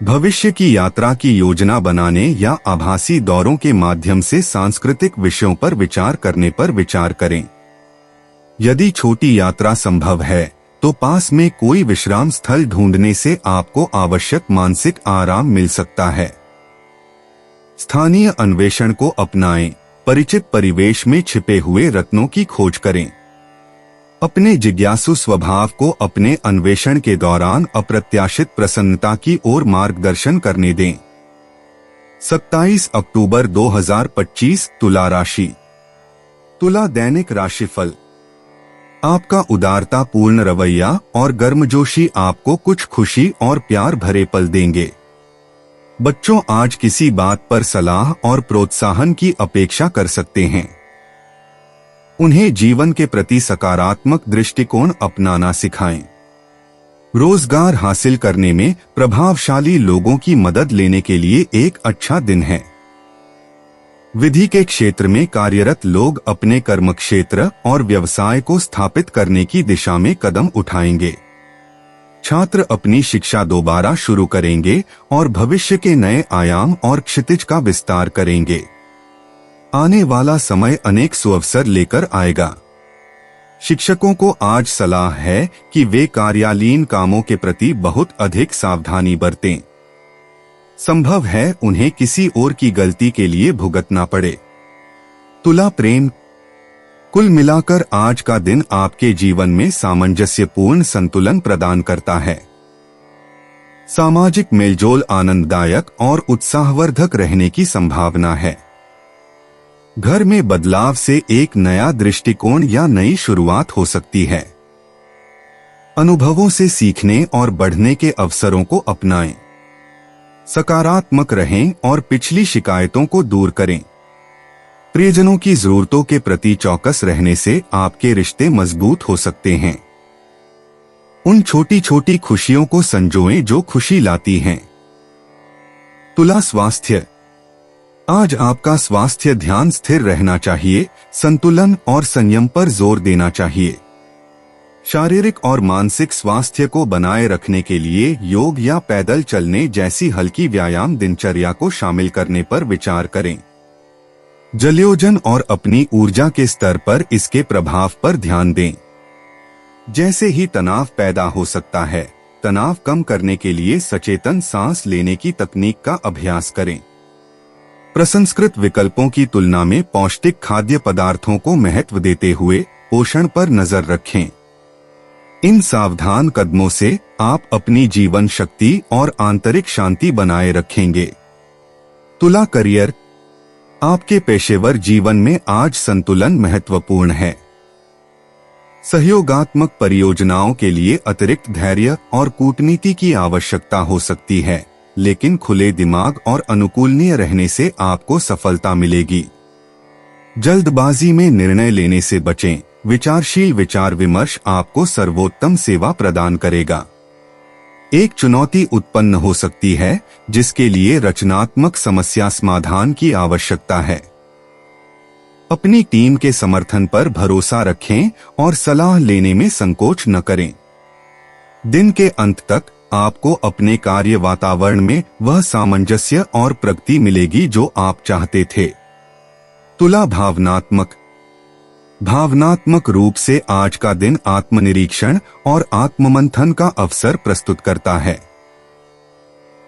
भविष्य की यात्रा की योजना बनाने या आभासी दौरों के माध्यम से सांस्कृतिक विषयों पर विचार करने पर विचार करें। यदि छोटी यात्रा संभव है, तो पास में कोई विश्राम स्थल ढूंढने से आपको आवश्यक मानसिक आराम मिल सकता है। स्थानीय अन्वेषण को अपनाएं, परिचित परिवेश में छिपे हुए रत्नों की खोज करें। अपने जिज्ञासु स्वभाव को अपने अन्वेषण के दौरान अप्रत्याशित प्रसन्नता की ओर मार्गदर्शन करने दें। 27 अक्टूबर 2025 तुला राशि। तुला दैनिक राशिफल। आपका उदारता पूर्ण रवैया और गर्मजोशी आपको कुछ खुशी और प्यार भरे पल देंगे। बच्चों आज किसी बात पर सलाह और प्रोत्साहन की अपेक्षा कर सकते हैं। उन्हें जीवन के प्रति सकारात्मक दृष्टिकोण अपनाना सिखाएं। रोजगार हासिल करने में प्रभावशाली लोगों की मदद लेने के लिए एक अच्छा दिन है। विधि के क्षेत्र में कार्यरत लोग अपने कर्म क्षेत्र और व्यवसाय को स्थापित करने की दिशा में कदम उठाएंगे। छात्र अपनी शिक्षा दोबारा शुरू करेंगे और भविष्य के नए आयाम और क्षितिज का विस्तार करेंगे। आने वाला समय अनेक सुअवसर लेकर आएगा। शिक्षकों को आज सलाह है कि वे कार्यालयीन कामों के प्रति बहुत अधिक सावधानी बरतें। संभव है उन्हें किसी और की गलती के लिए भुगतना पड़े। तुला प्रेम। कुल मिलाकर आज का दिन आपके जीवन में सामंजस्यपूर्ण संतुलन प्रदान करता है। सामाजिक मेलजोल आनंददायक और उत्साहवर्धक रहने की संभावना है। घर में बदलाव से एक नया दृष्टिकोण या नई शुरुआत हो सकती है। अनुभवों से सीखने और बढ़ने के अवसरों को अपनाएं। सकारात्मक रहें और पिछली शिकायतों को दूर करें। प्रियजनों की जरूरतों के प्रति चौकस रहने से आपके रिश्ते मजबूत हो सकते हैं। उन छोटी छोटी खुशियों को संजोएं जो खुशी लाती हैं। तुला स्वास्थ्य। आज आपका स्वास्थ्य ध्यान स्थिर रहना चाहिए, संतुलन और संयम पर जोर देना चाहिए। शारीरिक और मानसिक स्वास्थ्य को बनाए रखने के लिए योग या पैदल चलने जैसी हल्की व्यायाम दिनचर्या को शामिल करने पर विचार करें। जलयोजन और अपनी ऊर्जा के स्तर पर इसके प्रभाव पर ध्यान दें। जैसे ही तनाव पैदा हो सकता है, तनाव कम करने के लिए सचेतन सांस लेने की तकनीक का अभ्यास करें। प्रसंस्कृत विकल्पों की तुलना में पौष्टिक खाद्य पदार्थों को महत्व देते हुए पोषण पर नजर रखें। इन सावधान कदमों से आप अपनी जीवन शक्ति और आंतरिक शांति बनाए रखेंगे। तुला करियर। आपके पेशेवर जीवन में आज संतुलन महत्वपूर्ण है। सहयोगात्मक परियोजनाओं के लिए अतिरिक्त धैर्य और कूटनीति की आवश्यकता हो सकती है, लेकिन खुले दिमाग और अनुकूलनीय रहने से आपको सफलता मिलेगी। जल्दबाजी में निर्णय लेने से बचें। विचारशील विचार विमर्श आपको सर्वोत्तम सेवा प्रदान करेगा। एक चुनौती उत्पन्न हो सकती है जिसके लिए रचनात्मक समस्या समाधान की आवश्यकता है। अपनी टीम के समर्थन पर भरोसा रखें और सलाह लेने में संकोच न करें। दिन के अंत तक आपको अपने कार्य वातावरण में वह सामंजस्य और प्रगति मिलेगी जो आप चाहते थे। तुला भावनात्मक रूप से आज का दिन आत्मनिरीक्षण और आत्ममंथन का अवसर प्रस्तुत करता है।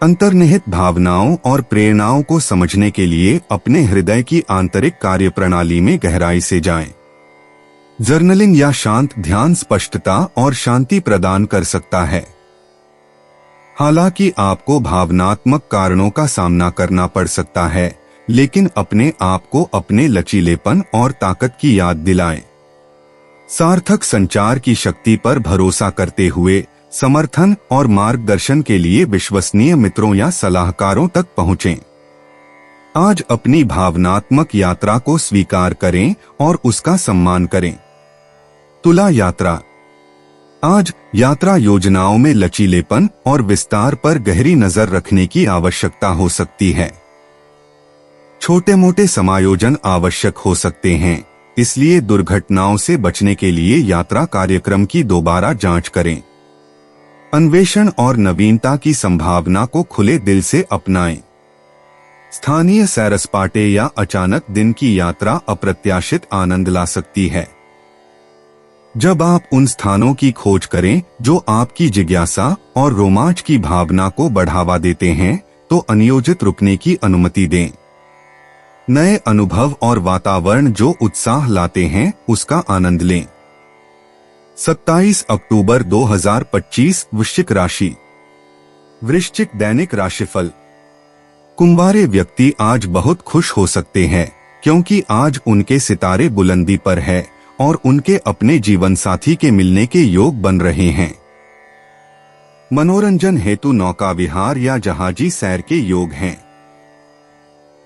अंतर्निहित भावनाओं और प्रेरणाओं को समझने के लिए अपने हृदय की आंतरिक कार्यप्रणाली में गहराई से जाएं। जर्नलिंग या शांत ध्यान स्पष्टता और शांति प्रदान कर सकता है। हालांकि आपको भावनात्मक कारणों का सामना करना पड़ सकता है, लेकिन अपने आप को अपने लचीलेपन और ताकत की याद दिलाएं। सार्थक संचार की शक्ति पर भरोसा करते हुए समर्थन और मार्गदर्शन के लिए विश्वसनीय मित्रों या सलाहकारों तक पहुंचें। आज अपनी भावनात्मक यात्रा को स्वीकार करें और उसका सम्मान करें। तुला यात्रा। आज यात्रा योजनाओं में लचीलेपन और विस्तार पर गहरी नजर रखने की आवश्यकता हो सकती है। छोटे मोटे समायोजन आवश्यक हो सकते हैं, इसलिए दुर्घटनाओं से बचने के लिए यात्रा कार्यक्रम की दोबारा जांच करें। अन्वेषण और नवीनता की संभावना को खुले दिल से अपनाएं। स्थानीय सैर सपाटे या अचानक दिन की यात्रा अप्रत्याशित आनंद ला सकती है। जब आप उन स्थानों की खोज करें जो आपकी जिज्ञासा और रोमांच की भावना को बढ़ावा देते हैं, तो अनियोजित रुकने की अनुमति दें। नए अनुभव और वातावरण जो उत्साह लाते हैं, उसका आनंद लें। 27 अक्टूबर 2025 वृश्चिक राशि। वृश्चिक दैनिक राशिफल। कुंवारे व्यक्ति आज बहुत खुश हो सकते हैं क्योंकि आज उनके सितारे बुलंदी पर है और उनके अपने जीवन साथी के मिलने के योग बन रहे हैं। मनोरंजन हेतु नौका विहार या जहाजी सैर के योग हैं।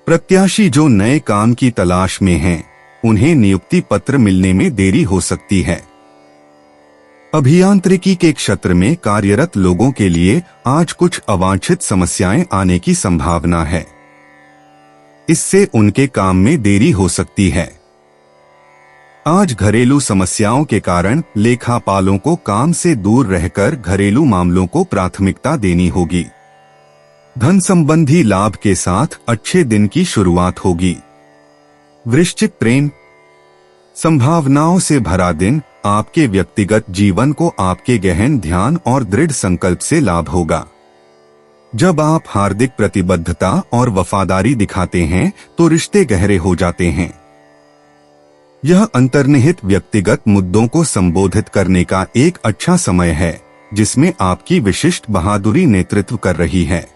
प्रत्याशी जो नए काम की तलाश में हैं, उन्हें नियुक्ति पत्र मिलने में देरी हो सकती है। अभियांत्रिकी के क्षेत्र में कार्यरत लोगों के लिए आज कुछ अवांछित समस्याएं आने की संभावना है। इससे उनके काम में देरी हो सकती है। आज घरेलू समस्याओं के कारण लेखापालों को काम से दूर रहकर घरेलू मामलों को प्राथमिकता देनी होगी। धन संबंधी लाभ के साथ अच्छे दिन की शुरुआत होगी। वृश्चिक प्रेम, संभावनाओं से भरा दिन। आपके व्यक्तिगत जीवन को आपके गहन ध्यान और दृढ़ संकल्प से लाभ होगा। जब आप हार्दिक प्रतिबद्धता और वफादारी दिखाते हैं तो रिश्ते गहरे हो जाते हैं। यह अंतर्निहित व्यक्तिगत मुद्दों को संबोधित करने का एक अच्छा समय है, जिसमें आपकी विशिष्ट बहादुरी नेतृत्व कर रही है।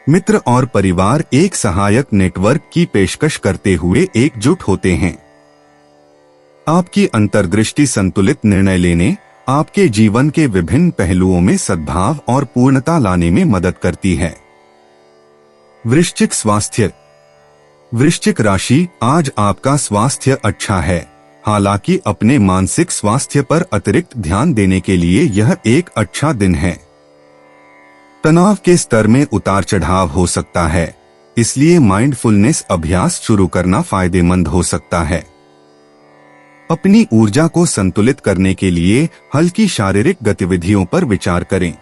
मित्र और परिवार एक सहायक नेटवर्क की पेशकश करते हुए एकजुट होते हैं। आपकी अंतर्दृष्टि संतुलित निर्णय लेने, आपके जीवन के विभिन्न पहलुओं में सद्भाव और पूर्णता लाने में मदद करती है। वृश्चिक स्वास्थ्य। वृश्चिक राशि, आज आपका स्वास्थ्य अच्छा है। हालांकि अपने मानसिक स्वास्थ्य पर अतिरिक्त ध्यान देने के लिए यह एक अच्छा दिन है। तनाव के स्तर में उतार चढ़ाव हो सकता है, इसलिए माइंडफुलनेस अभ्यास शुरू करना फायदेमंद हो सकता है। अपनी ऊर्जा को संतुलित करने के लिए हल्की शारीरिक गतिविधियों पर विचार करें।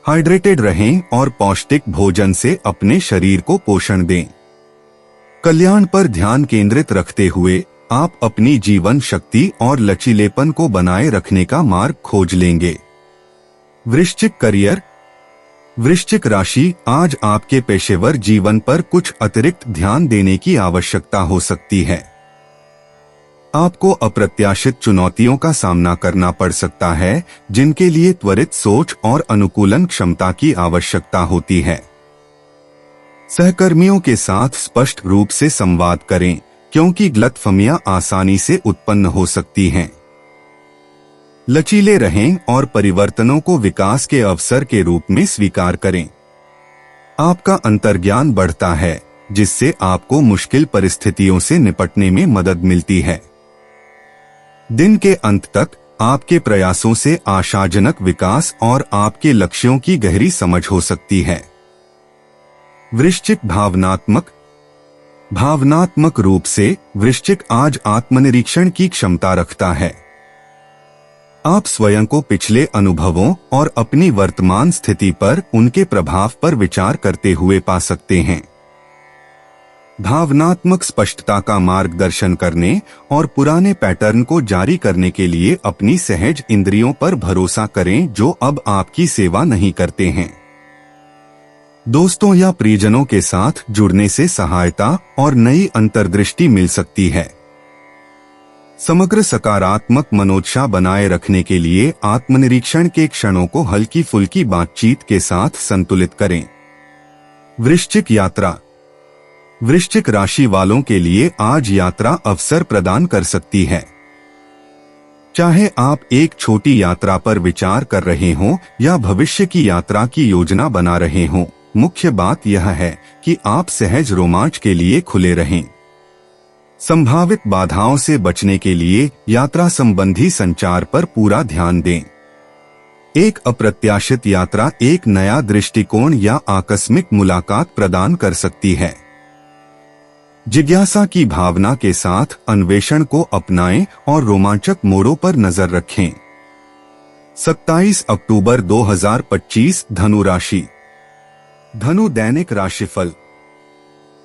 हाइड्रेटेड रहें और पौष्टिक भोजन से अपने शरीर को पोषण दें। कल्याण पर ध्यान केंद्रित रखते हुए आप अपनी जीवन शक्ति और लचीलेपन को बनाए रखने का मार्ग खोज लेंगे। वृश्चिक करियर। वृश्चिक राशि, आज आपके पेशेवर जीवन पर कुछ अतिरिक्त ध्यान देने की आवश्यकता हो सकती है। आपको अप्रत्याशित चुनौतियों का सामना करना पड़ सकता है, जिनके लिए त्वरित सोच और अनुकूलन क्षमता की आवश्यकता होती है। सहकर्मियों के साथ स्पष्ट रूप से संवाद करें, क्योंकि गलतफहमियां आसानी से उत्पन्न हो सकती हैं। लचीले रहें और परिवर्तनों को विकास के अवसर के रूप में स्वीकार करें। आपका अंतर्ज्ञान बढ़ता है, जिससे आपको मुश्किल परिस्थितियों से निपटने में मदद मिलती है। दिन के अंत तक आपके प्रयासों से आशाजनक विकास और आपके लक्ष्यों की गहरी समझ हो सकती है। वृश्चिक भावनात्मक रूप से वृश्चिक आज आत्मनिरीक्षण की क्षमता रखता है। आप स्वयं को पिछले अनुभवों और अपनी वर्तमान स्थिति पर उनके प्रभाव पर विचार करते हुए पा सकते हैं। भावनात्मक स्पष्टता का मार्गदर्शन करने और पुराने पैटर्न को जारी करने के लिए अपनी सहज इंद्रियों पर भरोसा करें, जो अब आपकी सेवा नहीं करते हैं। दोस्तों या परिजनों के साथ जुड़ने से सहायता और नई अंतर्दृष्टि मिल सकती है। समग्र सकारात्मक मनोदशा बनाए रखने के लिए आत्मनिरीक्षण के क्षणों को हल्की फुल्की बातचीत के साथ संतुलित करें। वृश्चिक यात्रा। वृश्चिक राशि वालों के लिए आज यात्रा अवसर प्रदान कर सकती है। चाहे आप एक छोटी यात्रा पर विचार कर रहे हों या भविष्य की यात्रा की योजना बना रहे हों, मुख्य बात यह है कि आप सहज रोमांच के लिए खुले रहें। संभावित बाधाओं से बचने के लिए यात्रा संबंधी संचार पर पूरा ध्यान दें। एक अप्रत्याशित यात्रा एक नया दृष्टिकोण या आकस्मिक मुलाकात प्रदान कर सकती है। जिज्ञासा की भावना के साथ अन्वेषण को अपनाएं और रोमांचक मोड़ों पर नजर रखें। 27 अक्टूबर 2025 धनु राशि। धनु दैनिक राशिफल।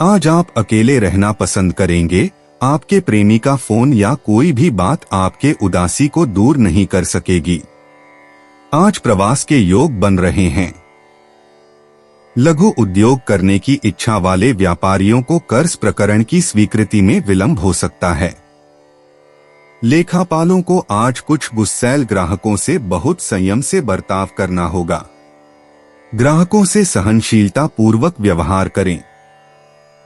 आज आप अकेले रहना पसंद करेंगे। आपके प्रेमी का फोन या कोई भी बात आपके उदासी को दूर नहीं कर सकेगी। आज प्रवास के योग बन रहे हैं। लघु उद्योग करने की इच्छा वाले व्यापारियों को कर्ज प्रकरण की स्वीकृति में विलंब हो सकता है। लेखापालों को आज कुछ गुस्सैल ग्राहकों से बहुत संयम से बर्ताव करना होगा। ग्राहकों से सहनशीलता पूर्वक व्यवहार करें।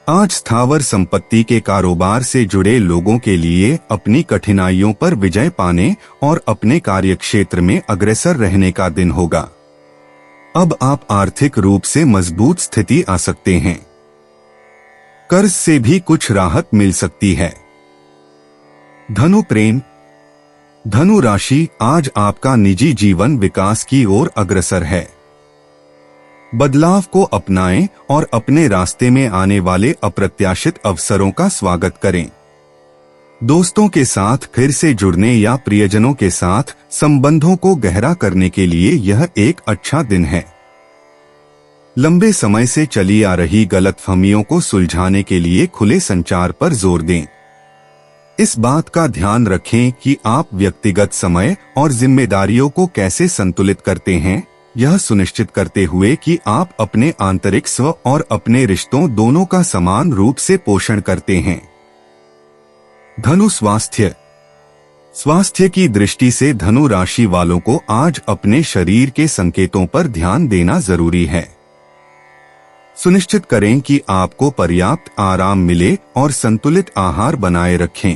आज स्थावर संपत्ति के कारोबार से जुड़े लोगों के लिए अपनी कठिनाइयों पर विजय पाने और अपने कार्यक्षेत्र में अग्रसर रहने का दिन होगा। अब आप आर्थिक रूप से मजबूत स्थिति आ सकते हैं। कर्ज से भी कुछ राहत मिल सकती है। धनु प्रेम। धनु राशि, आज आपका निजी जीवन विकास की ओर अग्रसर है। बदलाव को अपनाएं और अपने रास्ते में आने वाले अप्रत्याशित अवसरों का स्वागत करें। दोस्तों के साथ फिर से जुड़ने या प्रियजनों के साथ संबंधों को गहरा करने के लिए यह एक अच्छा दिन है। लंबे समय से चली आ रही गलतफहमियों को सुलझाने के लिए खुले संचार पर जोर दें। इस बात का ध्यान रखें कि आप व्यक्तिगत समय और जिम्मेदारियों को कैसे संतुलित करते हैं, यह सुनिश्चित करते हुए कि आप अपने आंतरिक स्व और अपने रिश्तों दोनों का समान रूप से पोषण करते हैं। धनु स्वास्थ्य। स्वास्थ्य की दृष्टि से धनु राशि वालों को आज अपने शरीर के संकेतों पर ध्यान देना जरूरी है। सुनिश्चित करें कि आपको पर्याप्त आराम मिले और संतुलित आहार बनाए रखें।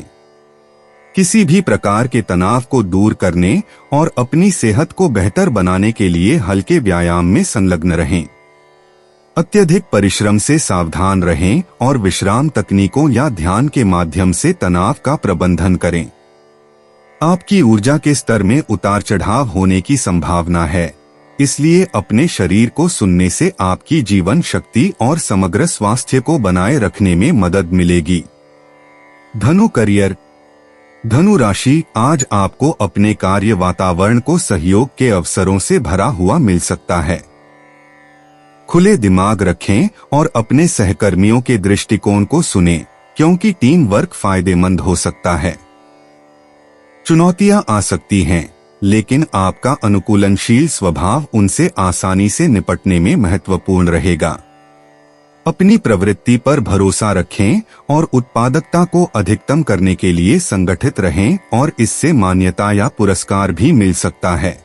किसी भी प्रकार के तनाव को दूर करने और अपनी सेहत को बेहतर बनाने के लिए हल्के व्यायाम में संलग्न रहें। अत्यधिक परिश्रम से सावधान रहें और विश्राम तकनीकों या ध्यान के माध्यम से तनाव का प्रबंधन करें। आपकी ऊर्जा के स्तर में उतार चढ़ाव होने की संभावना है, इसलिए अपने शरीर को सुनने से आपकी जीवन शक्ति और समग्र स्वास्थ्य को बनाए रखने में मदद मिलेगी। धनु करियर। धनु राशि, आज आपको अपने कार्य वातावरण को सहयोग के अवसरों से भरा हुआ मिल सकता है। खुले दिमाग रखें और अपने सहकर्मियों के दृष्टिकोण को सुनें, क्योंकि टीम वर्क फायदेमंद हो सकता है। चुनौतियां आ सकती हैं, लेकिन आपका अनुकूलनशील स्वभाव उनसे आसानी से निपटने में महत्वपूर्ण रहेगा। अपनी प्रवृत्ति पर भरोसा रखें और उत्पादकता को अधिकतम करने के लिए संगठित रहें और इससे मान्यता या पुरस्कार भी मिल सकता है।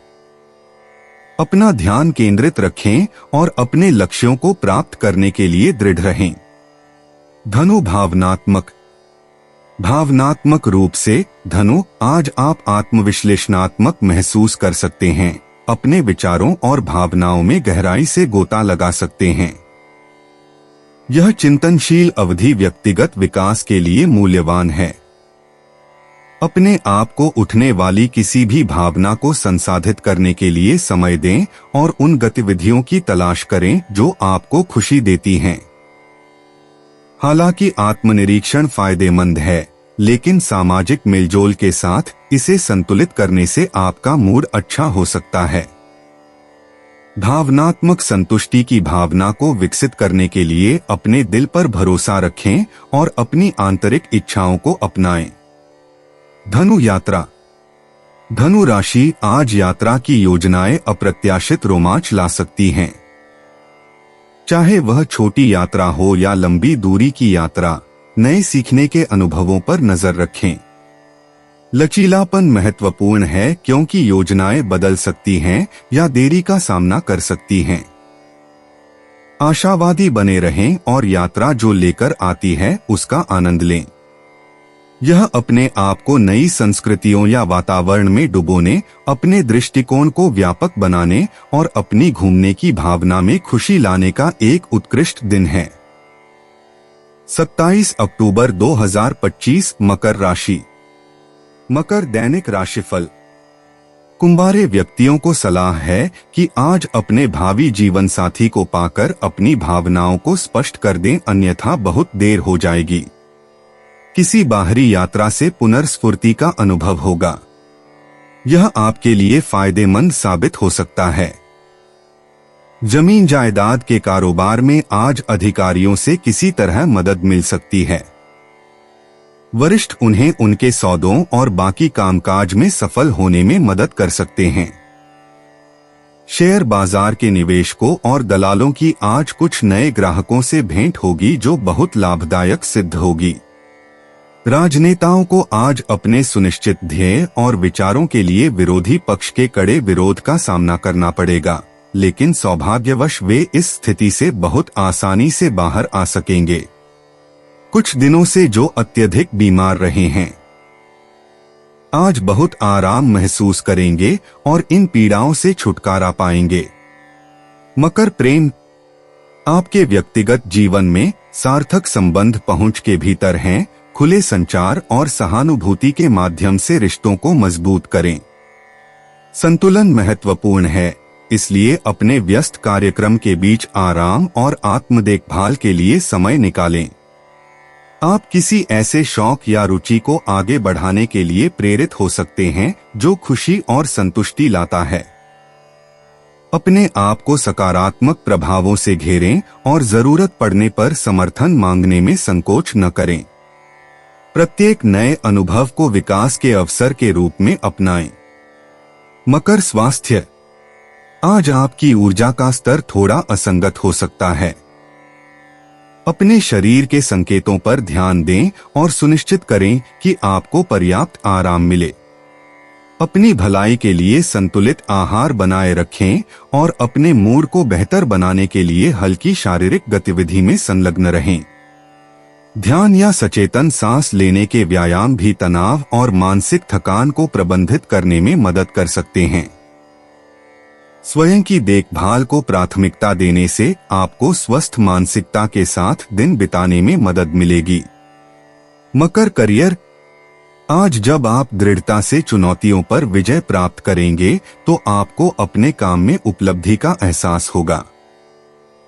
अपना ध्यान केंद्रित रखें और अपने लक्ष्यों को प्राप्त करने के लिए दृढ़ रहें। धनु भावनात्मक। भावनात्मक रूप से धनु, आज आप आत्मविश्लेषणात्मक महसूस कर सकते हैं, अपने विचारों और भावनाओं में गहराई से गोता लगा सकते हैं। यह चिंतनशील अवधि व्यक्तिगत विकास के लिए मूल्यवान है। अपने आप को उठने वाली किसी भी भावना को संसाधित करने के लिए समय दें और उन गतिविधियों की तलाश करें जो आपको खुशी देती हैं। हालांकि आत्मनिरीक्षण फायदेमंद है, लेकिन सामाजिक मिलजोल के साथ इसे संतुलित करने से आपका मूड अच्छा हो सकता है। भावनात्मक संतुष्टि की भावना को विकसित करने के लिए अपने दिल पर भरोसा रखें और अपनी आंतरिक इच्छाओं को अपनाएं। धनु यात्रा। धनु राशि, आज यात्रा की योजनाएं अप्रत्याशित रोमांच ला सकती हैं। चाहे वह छोटी यात्रा हो या लंबी दूरी की यात्रा, नए सीखने के अनुभवों पर नजर रखें। लचीलापन महत्वपूर्ण है, क्योंकि योजनाएं बदल सकती हैं या देरी का सामना कर सकती हैं। आशावादी बने रहें और यात्रा जो लेकर आती है उसका आनंद लें। यह अपने आप को नई संस्कृतियों या वातावरण में डुबोने, अपने दृष्टिकोण को व्यापक बनाने और अपनी घूमने की भावना में खुशी लाने का एक उत्कृष्ट दिन है। 27 अक्टूबर 2025 मकर राशि। मकर दैनिक राशिफल। कुंवारे व्यक्तियों को सलाह है कि आज अपने भावी जीवन साथी को पाकर अपनी भावनाओं को स्पष्ट कर दें, अन्यथा बहुत देर हो जाएगी। किसी बाहरी यात्रा से पुनर्स्फूर्ति का अनुभव होगा। यह आपके लिए फायदेमंद साबित हो सकता है। जमीन जायदाद के कारोबार में आज अधिकारियों से किसी तरह मदद मिल सकती है। वरिष्ठ उन्हें उनके सौदों और बाकी कामकाज में सफल होने में मदद कर सकते हैं। शेयर बाजार के निवेशकों और दलालों की आज कुछ नए ग्राहकों से भेंट होगी जो बहुत लाभदायक सिद्ध होगी। राजनेताओं को आज अपने सुनिश्चित ध्येय और विचारों के लिए विरोधी पक्ष के कड़े विरोध का सामना करना पड़ेगा, लेकिन सौभाग्यवश वे इस स्थिति से बहुत आसानी से बाहर आ सकेंगे। कुछ दिनों से जो अत्यधिक बीमार रहे हैं, आज बहुत आराम महसूस करेंगे और इन पीड़ाओं से छुटकारा पाएंगे। मकर प्रेम। आपके व्यक्तिगत जीवन में सार्थक संबंध पहुंच के भीतर हैं। खुले संचार और सहानुभूति के माध्यम से रिश्तों को मजबूत करें। संतुलन महत्वपूर्ण है, इसलिए अपने व्यस्त कार्यक्रम के बीच आराम और आत्म देखभाल के लिए समय निकालें। आप किसी ऐसे शौक या रुचि को आगे बढ़ाने के लिए प्रेरित हो सकते हैं जो खुशी और संतुष्टि लाता है। अपने आप को सकारात्मक प्रभावों से घेरें और जरूरत पड़ने पर समर्थन मांगने में संकोच न करें। प्रत्येक नए अनुभव को विकास के अवसर के रूप में अपनाएं। मकर स्वास्थ्य। आज आपकी ऊर्जा का स्तर थोड़ा असंगत हो सकता है। अपने शरीर के संकेतों पर ध्यान दें और सुनिश्चित करें कि आपको पर्याप्त आराम मिले। अपनी भलाई के लिए संतुलित आहार बनाए रखें और अपने मूड को बेहतर बनाने के लिए हल्की शारीरिक गतिविधि में संलग्न रहें। ध्यान या सचेतन सांस लेने के व्यायाम भी तनाव और मानसिक थकान को प्रबंधित करने में मदद कर सकते हैं। स्वयं की देखभाल को प्राथमिकता देने से आपको स्वस्थ मानसिकता के साथ दिन बिताने में मदद मिलेगी। मकर करियर। आज जब आप दृढ़ता से चुनौतियों पर विजय प्राप्त करेंगे तो आपको अपने काम में उपलब्धि का एहसास होगा।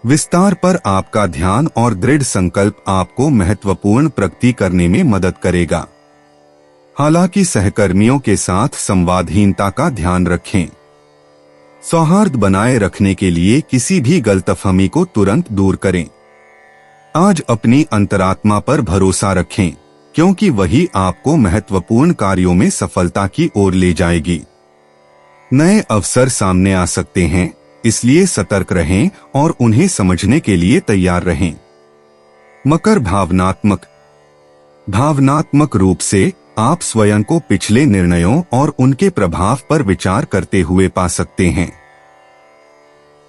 विस्तार पर आपका ध्यान और दृढ़ संकल्प आपको महत्वपूर्ण प्रगति करने में मदद करेगा। हालांकि सहकर्मियों के साथ संवादहीनता का ध्यान रखें। सौहार्द बनाए रखने के लिए किसी भी गलतफहमी को तुरंत दूर करें। आज अपनी अंतरात्मा पर भरोसा रखें, क्योंकि वही आपको महत्वपूर्ण कार्यों में सफलता की ओर ले जाएगी। नए अवसर सामने आ सकते हैं, इसलिए सतर्क रहें और उन्हें समझने के लिए तैयार रहें। मकर भावनात्मक रूप से आप स्वयं को पिछले निर्णयों और उनके प्रभाव पर विचार करते हुए पा सकते हैं।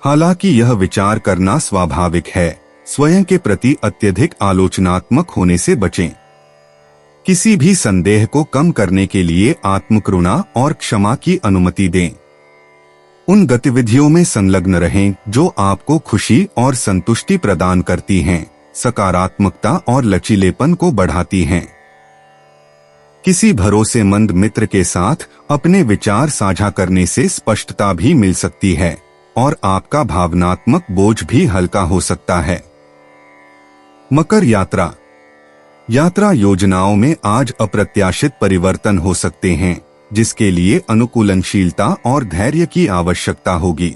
हालांकि यह विचार करना स्वाभाविक है, स्वयं के प्रति अत्यधिक आलोचनात्मक होने से बचें। किसी भी संदेह को कम करने के लिए आत्मकरुणा और क्षमा की अनुमति दें। उन गतिविधियों में संलग्न रहें जो आपको खुशी और संतुष्टि प्रदान करती हैं, सकारात्मकता और लचीलेपन को बढ़ाती हैं। किसी भरोसेमंद मित्र के साथ अपने विचार साझा करने से स्पष्टता भी मिल सकती है और आपका भावनात्मक बोझ भी हल्का हो सकता है। मकर यात्रा योजनाओं में आज अप्रत्याशित परिवर्तन हो सकते हैं, जिसके लिए अनुकूलनशीलता और धैर्य की आवश्यकता होगी।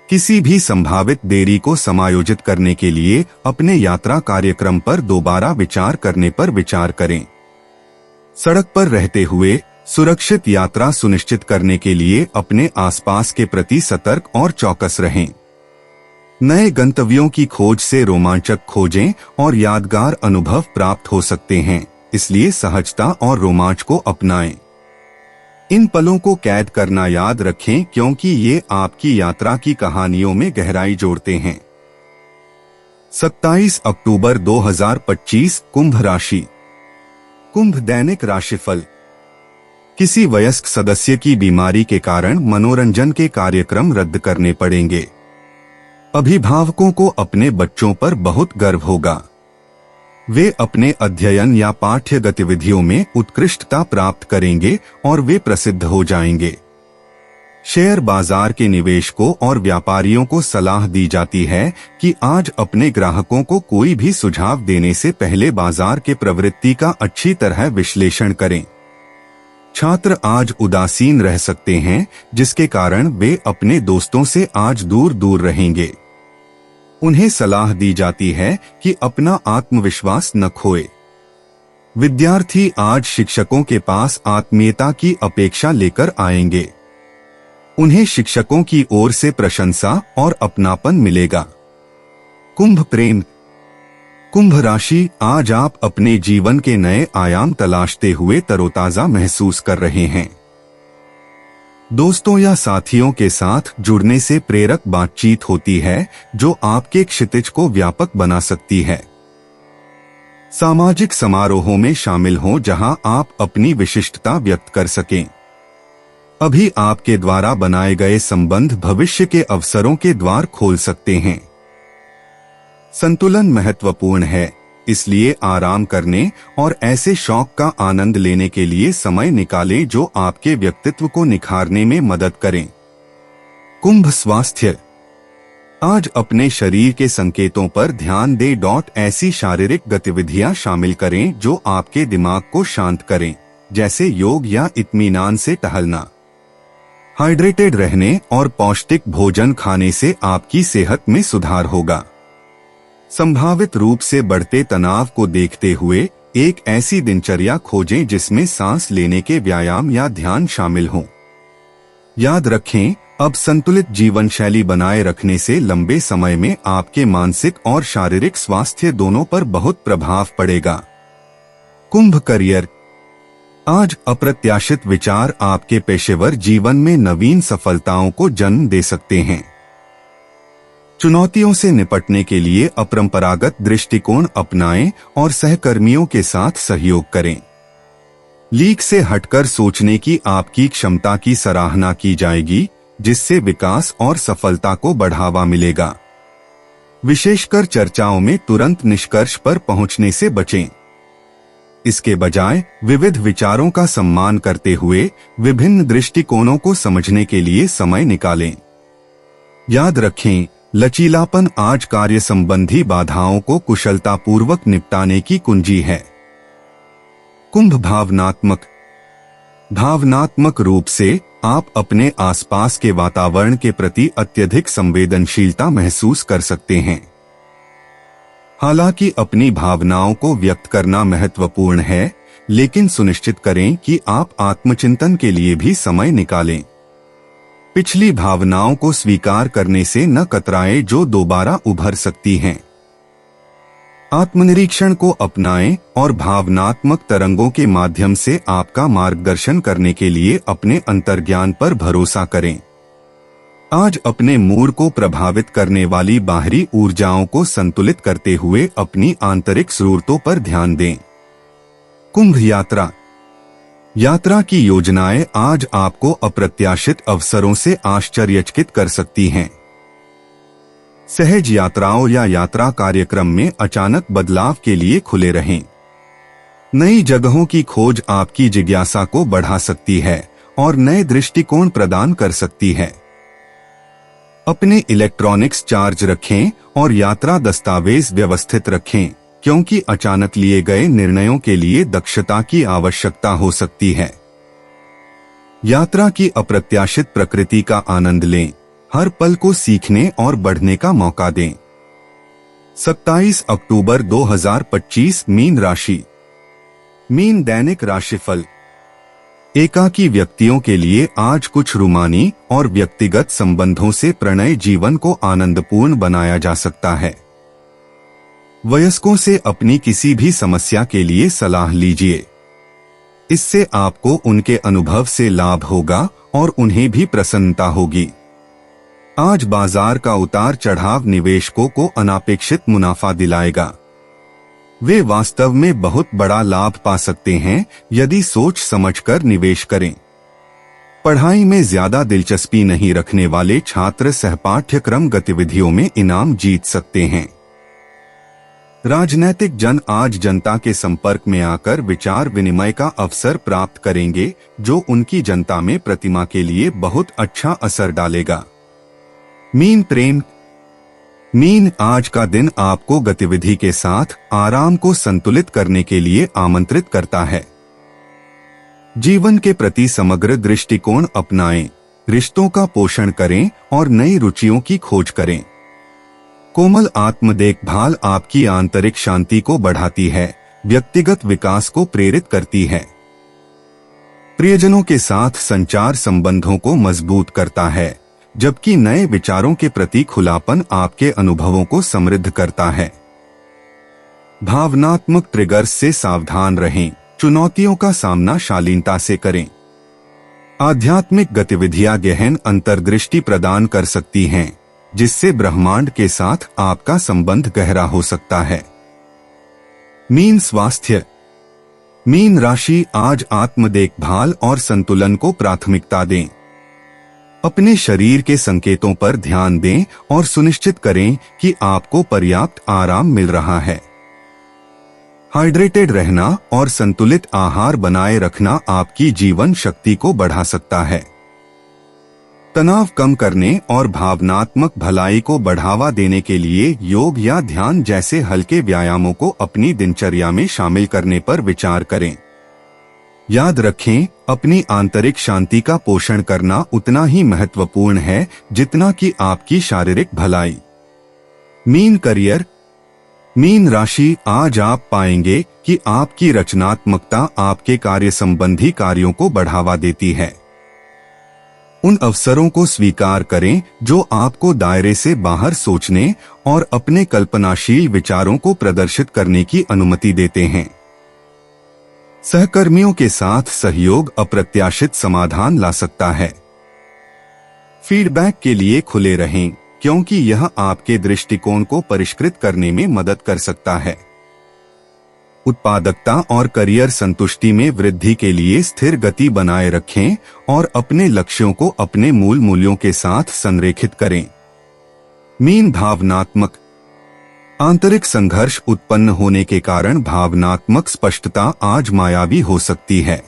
किसी भी संभावित देरी को समायोजित करने के लिए अपने यात्रा कार्यक्रम पर दोबारा विचार करने पर विचार करें। सड़क पर रहते हुए सुरक्षित यात्रा सुनिश्चित करने के लिए अपने आसपास के प्रति सतर्क और चौकस रहें। नए गंतव्यों की खोज से रोमांचक खोजें और यादगार अनुभव प्राप्त हो सकते हैं, इसलिए सहजता और रोमांच को अपनाएं। इन पलों को कैद करना याद रखें, क्योंकि ये आपकी यात्रा की कहानियों में गहराई जोड़ते हैं। 27 अक्टूबर 2025 कुंभ राशि। कुंभ दैनिक राशिफल। किसी वयस्क सदस्य की बीमारी के कारण मनोरंजन के कार्यक्रम रद्द करने पड़ेंगे। अभिभावकों को अपने बच्चों पर बहुत गर्व होगा। वे अपने अध्ययन या पाठ्य गतिविधियों में उत्कृष्टता प्राप्त करेंगे और वे प्रसिद्ध हो जाएंगे। शेयर बाजार के निवेशकों और व्यापारियों को सलाह दी जाती है कि आज अपने ग्राहकों को कोई भी सुझाव देने से पहले बाजार के प्रवृत्ति का अच्छी तरह विश्लेषण करें। छात्र आज उदासीन रह सकते हैं, जिसके कारण वे अपने दोस्तों से आज दूर दूर रहेंगे। उन्हें सलाह दी जाती है कि अपना आत्मविश्वास न खोए। विद्यार्थी आज शिक्षकों के पास आत्मीयता की अपेक्षा लेकर आएंगे। उन्हें शिक्षकों की ओर से प्रशंसा और अपनापन मिलेगा। कुंभ प्रेम। कुंभ राशि, आज आप अपने जीवन के नए आयाम तलाशते हुए तरोताजा महसूस कर रहे हैं। दोस्तों या साथियों के साथ जुड़ने से प्रेरक बातचीत होती है जो आपके क्षितिज को व्यापक बना सकती है। सामाजिक समारोहों में शामिल हों जहां आप अपनी विशिष्टता व्यक्त कर सकें। अभी आपके द्वारा बनाए गए संबंध भविष्य के अवसरों के द्वार खोल सकते हैं। संतुलन महत्वपूर्ण है, इसलिए आराम करने और ऐसे शौक का आनंद लेने के लिए समय निकालें जो आपके व्यक्तित्व को निखारने में मदद करें। कुंभ स्वास्थ्य। आज अपने शरीर के संकेतों पर ध्यान दें। ऐसी शारीरिक गतिविधियां शामिल करें जो आपके दिमाग को शांत करें, जैसे योग या इत्मीनान से टहलना। हाइड्रेटेड रहने और पौष्टिक भोजन खाने से आपकी सेहत में सुधार होगा। संभावित रूप से बढ़ते तनाव को देखते हुए एक ऐसी दिनचर्या खोजें जिसमें सांस लेने के व्यायाम या ध्यान शामिल हों। याद रखें, अब संतुलित जीवन शैली बनाए रखने से लंबे समय में आपके मानसिक और शारीरिक स्वास्थ्य दोनों पर बहुत प्रभाव पड़ेगा। कुंभ करियर। आज अप्रत्याशित विचार आपके पेशेवर जीवन में नवीन सफलताओं को जन्म दे सकते हैं। चुनौतियों से निपटने के लिए अपरंपरागत दृष्टिकोण अपनाएं और सहकर्मियों के साथ सहयोग करें। लीक से हटकर सोचने की आपकी क्षमता की सराहना की जाएगी, जिससे विकास और सफलता को बढ़ावा मिलेगा। विशेषकर चर्चाओं में तुरंत निष्कर्ष पर पहुंचने से बचें। इसके बजाय विविध विचारों का सम्मान करते हुए विभिन्न दृष्टिकोणों को समझने के लिए समय निकालें। याद रखें, लचीलापन आज कार्य संबंधी बाधाओं को कुशलतापूर्वक निपटाने की कुंजी है। कुंभ भावनात्मक रूप से आप अपने आसपास के वातावरण के प्रति अत्यधिक संवेदनशीलता महसूस कर सकते हैं। हालांकि अपनी भावनाओं को व्यक्त करना महत्वपूर्ण है, लेकिन सुनिश्चित करें कि आप आत्मचिंतन के लिए भी समय निकालें। पिछली भावनाओं को स्वीकार करने से न कतराएं जो दोबारा उभर सकती हैं। आत्मनिरीक्षण को अपनाएं और भावनात्मक तरंगों के माध्यम से आपका मार्गदर्शन करने के लिए अपने अंतर्ज्ञान पर भरोसा करें। आज अपने मूड को प्रभावित करने वाली बाहरी ऊर्जाओं को संतुलित करते हुए अपनी आंतरिक जरूरतों पर ध्यान दें। कुंभ यात्रा की योजनाएं आज आपको अप्रत्याशित अवसरों से आश्चर्यचकित कर सकती हैं। सहज यात्राओं या यात्रा कार्यक्रम में अचानक बदलाव के लिए खुले रहें। नई जगहों की खोज आपकी जिज्ञासा को बढ़ा सकती है और नए दृष्टिकोण प्रदान कर सकती है। अपने इलेक्ट्रॉनिक्स चार्ज रखें और यात्रा दस्तावेज व्यवस्थित रखें, क्योंकि अचानक लिए गए निर्णयों के लिए दक्षता की आवश्यकता हो सकती है। यात्रा की अप्रत्याशित प्रकृति का आनंद लें, हर पल को सीखने और बढ़ने का मौका दें। 27 अक्टूबर 2025 मीन राशि। मीन दैनिक राशिफल। एकाकी व्यक्तियों के लिए आज कुछ रूमानी और व्यक्तिगत संबंधों से प्रणय जीवन को आनंदपूर्ण बनाया जा सकता है। वयस्कों से अपनी किसी भी समस्या के लिए सलाह लीजिए। इससे आपको उनके अनुभव से लाभ होगा और उन्हें भी प्रसन्नता होगी। आज बाजार का उतार चढ़ाव निवेशकों को अनापेक्षित मुनाफा दिलाएगा। वे वास्तव में बहुत बड़ा लाभ पा सकते हैं यदि सोच समझकर निवेश करें। पढ़ाई में ज्यादा दिलचस्पी नहीं रखने वाले छात्र सहपाठ्यक्रम गतिविधियों में इनाम जीत सकते हैं। राजनैतिक जन आज जनता के संपर्क में आकर विचार विनिमय का अवसर प्राप्त करेंगे, जो उनकी जनता में प्रतिमा के लिए बहुत अच्छा असर डालेगा। मीन प्रेम। मीन आज का दिन आपको गतिविधि के साथ आराम को संतुलित करने के लिए आमंत्रित करता है। जीवन के प्रति समग्र दृष्टिकोण अपनाएं, रिश्तों का पोषण करें और नई रुचियों की खोज करें। कोमल आत्म देखभाल आपकी आंतरिक शांति को बढ़ाती है, व्यक्तिगत विकास को प्रेरित करती है। प्रियजनों के साथ संचार संबंधों को मजबूत करता है, जबकि नए विचारों के प्रति खुलापन आपके अनुभवों को समृद्ध करता है। भावनात्मक ट्रिगर्स से सावधान रहें, चुनौतियों का सामना शालीनता से करें। आध्यात्मिक गतिविधियां गहन अंतर्दृष्टि प्रदान कर सकती हैं, जिससे ब्रह्मांड के साथ आपका संबंध गहरा हो सकता है। मीन स्वास्थ्य। मीन राशि आज आत्म देखभाल और संतुलन को प्राथमिकता दें। अपने शरीर के संकेतों पर ध्यान दें और सुनिश्चित करें कि आपको पर्याप्त आराम मिल रहा है। हाइड्रेटेड रहना और संतुलित आहार बनाए रखना आपकी जीवन शक्ति को बढ़ा सकता है। तनाव कम करने और भावनात्मक भलाई को बढ़ावा देने के लिए योग या ध्यान जैसे हल्के व्यायामों को अपनी दिनचर्या में शामिल करने पर विचार करें। याद रखें, अपनी आंतरिक शांति का पोषण करना उतना ही महत्वपूर्ण है जितना कि आपकी शारीरिक भलाई। Mean career. मीन राशि, आज आप पाएंगे कि आपकी रचनात्मकता आपके कार्य संबंधी कार्यों को बढ़ावा देती है। उन अवसरों को स्वीकार करें जो आपको दायरे से बाहर सोचने और अपने कल्पनाशील विचारों को प्रदर्शित करने की अनुमति देते हैं। सहकर्मियों के साथ सहयोग अप्रत्याशित समाधान ला सकता है। फीडबैक के लिए खुले रहें, क्योंकि यह आपके दृष्टिकोण को परिष्कृत करने में मदद कर सकता है। उत्पादकता और करियर संतुष्टि में वृद्धि के लिए स्थिर गति बनाए रखें और अपने लक्ष्यों को अपने मूल मूल्यों के साथ संरेखित करें। मीन भावनात्मक। आंतरिक संघर्ष उत्पन्न होने के कारण भावनात्मक स्पष्टता आज मायावी हो सकती है।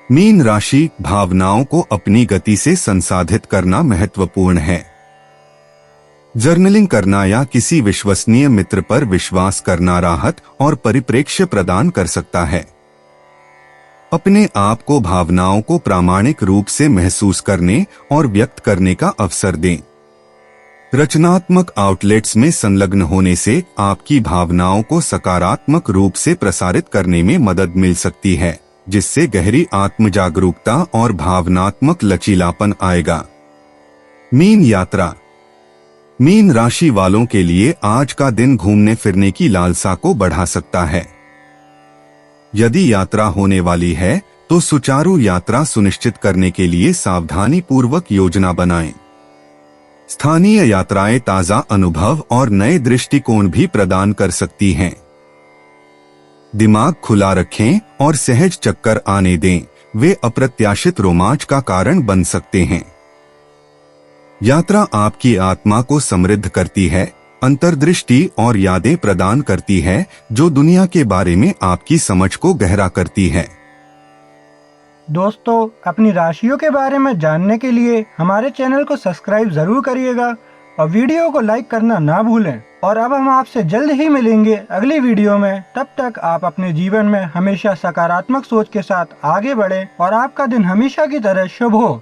मीन राशि, भावनाओं को अपनी गति से संसाधित करना महत्वपूर्ण है। जर्नलिंग करना या किसी विश्वसनीय मित्र पर विश्वास करना राहत और परिप्रेक्ष्य प्रदान कर सकता है। अपने आप को भावनाओं को प्रामाणिक रूप से महसूस करने और व्यक्त करने का अवसर दें। रचनात्मक आउटलेट्स में संलग्न होने से आपकी भावनाओं को सकारात्मक रूप से प्रसारित करने में मदद मिल सकती है, जिससे गहरी आत्म जागरूकता और भावनात्मक लचीलापन आएगा। मीन यात्रा। मीन राशि वालों के लिए आज का दिन घूमने फिरने की लालसा को बढ़ा सकता है। यदि यात्रा होने वाली है तो सुचारू यात्रा सुनिश्चित करने के लिए सावधानी पूर्वक योजना बनाएं। स्थानीय यात्राएं ताजा अनुभव और नए दृष्टिकोण भी प्रदान कर सकती हैं। दिमाग खुला रखें और सहज चक्कर आने दें, वे अप्रत्याशित रोमांच का कारण बन सकते हैं। यात्रा आपकी आत्मा को समृद्ध करती है, अंतर्दृष्टि और यादें प्रदान करती है जो दुनिया के बारे में आपकी समझ को गहरा करती है। दोस्तों, अपनी राशियों के बारे में जानने के लिए हमारे चैनल को सब्सक्राइब जरूर करिएगा और वीडियो को लाइक करना ना भूलें। और अब हम आपसे जल्द ही मिलेंगे अगली वीडियो में। तब तक आप अपने जीवन में हमेशा सकारात्मक सोच के साथ आगे बढ़ें और आपका दिन हमेशा की तरह शुभ हो।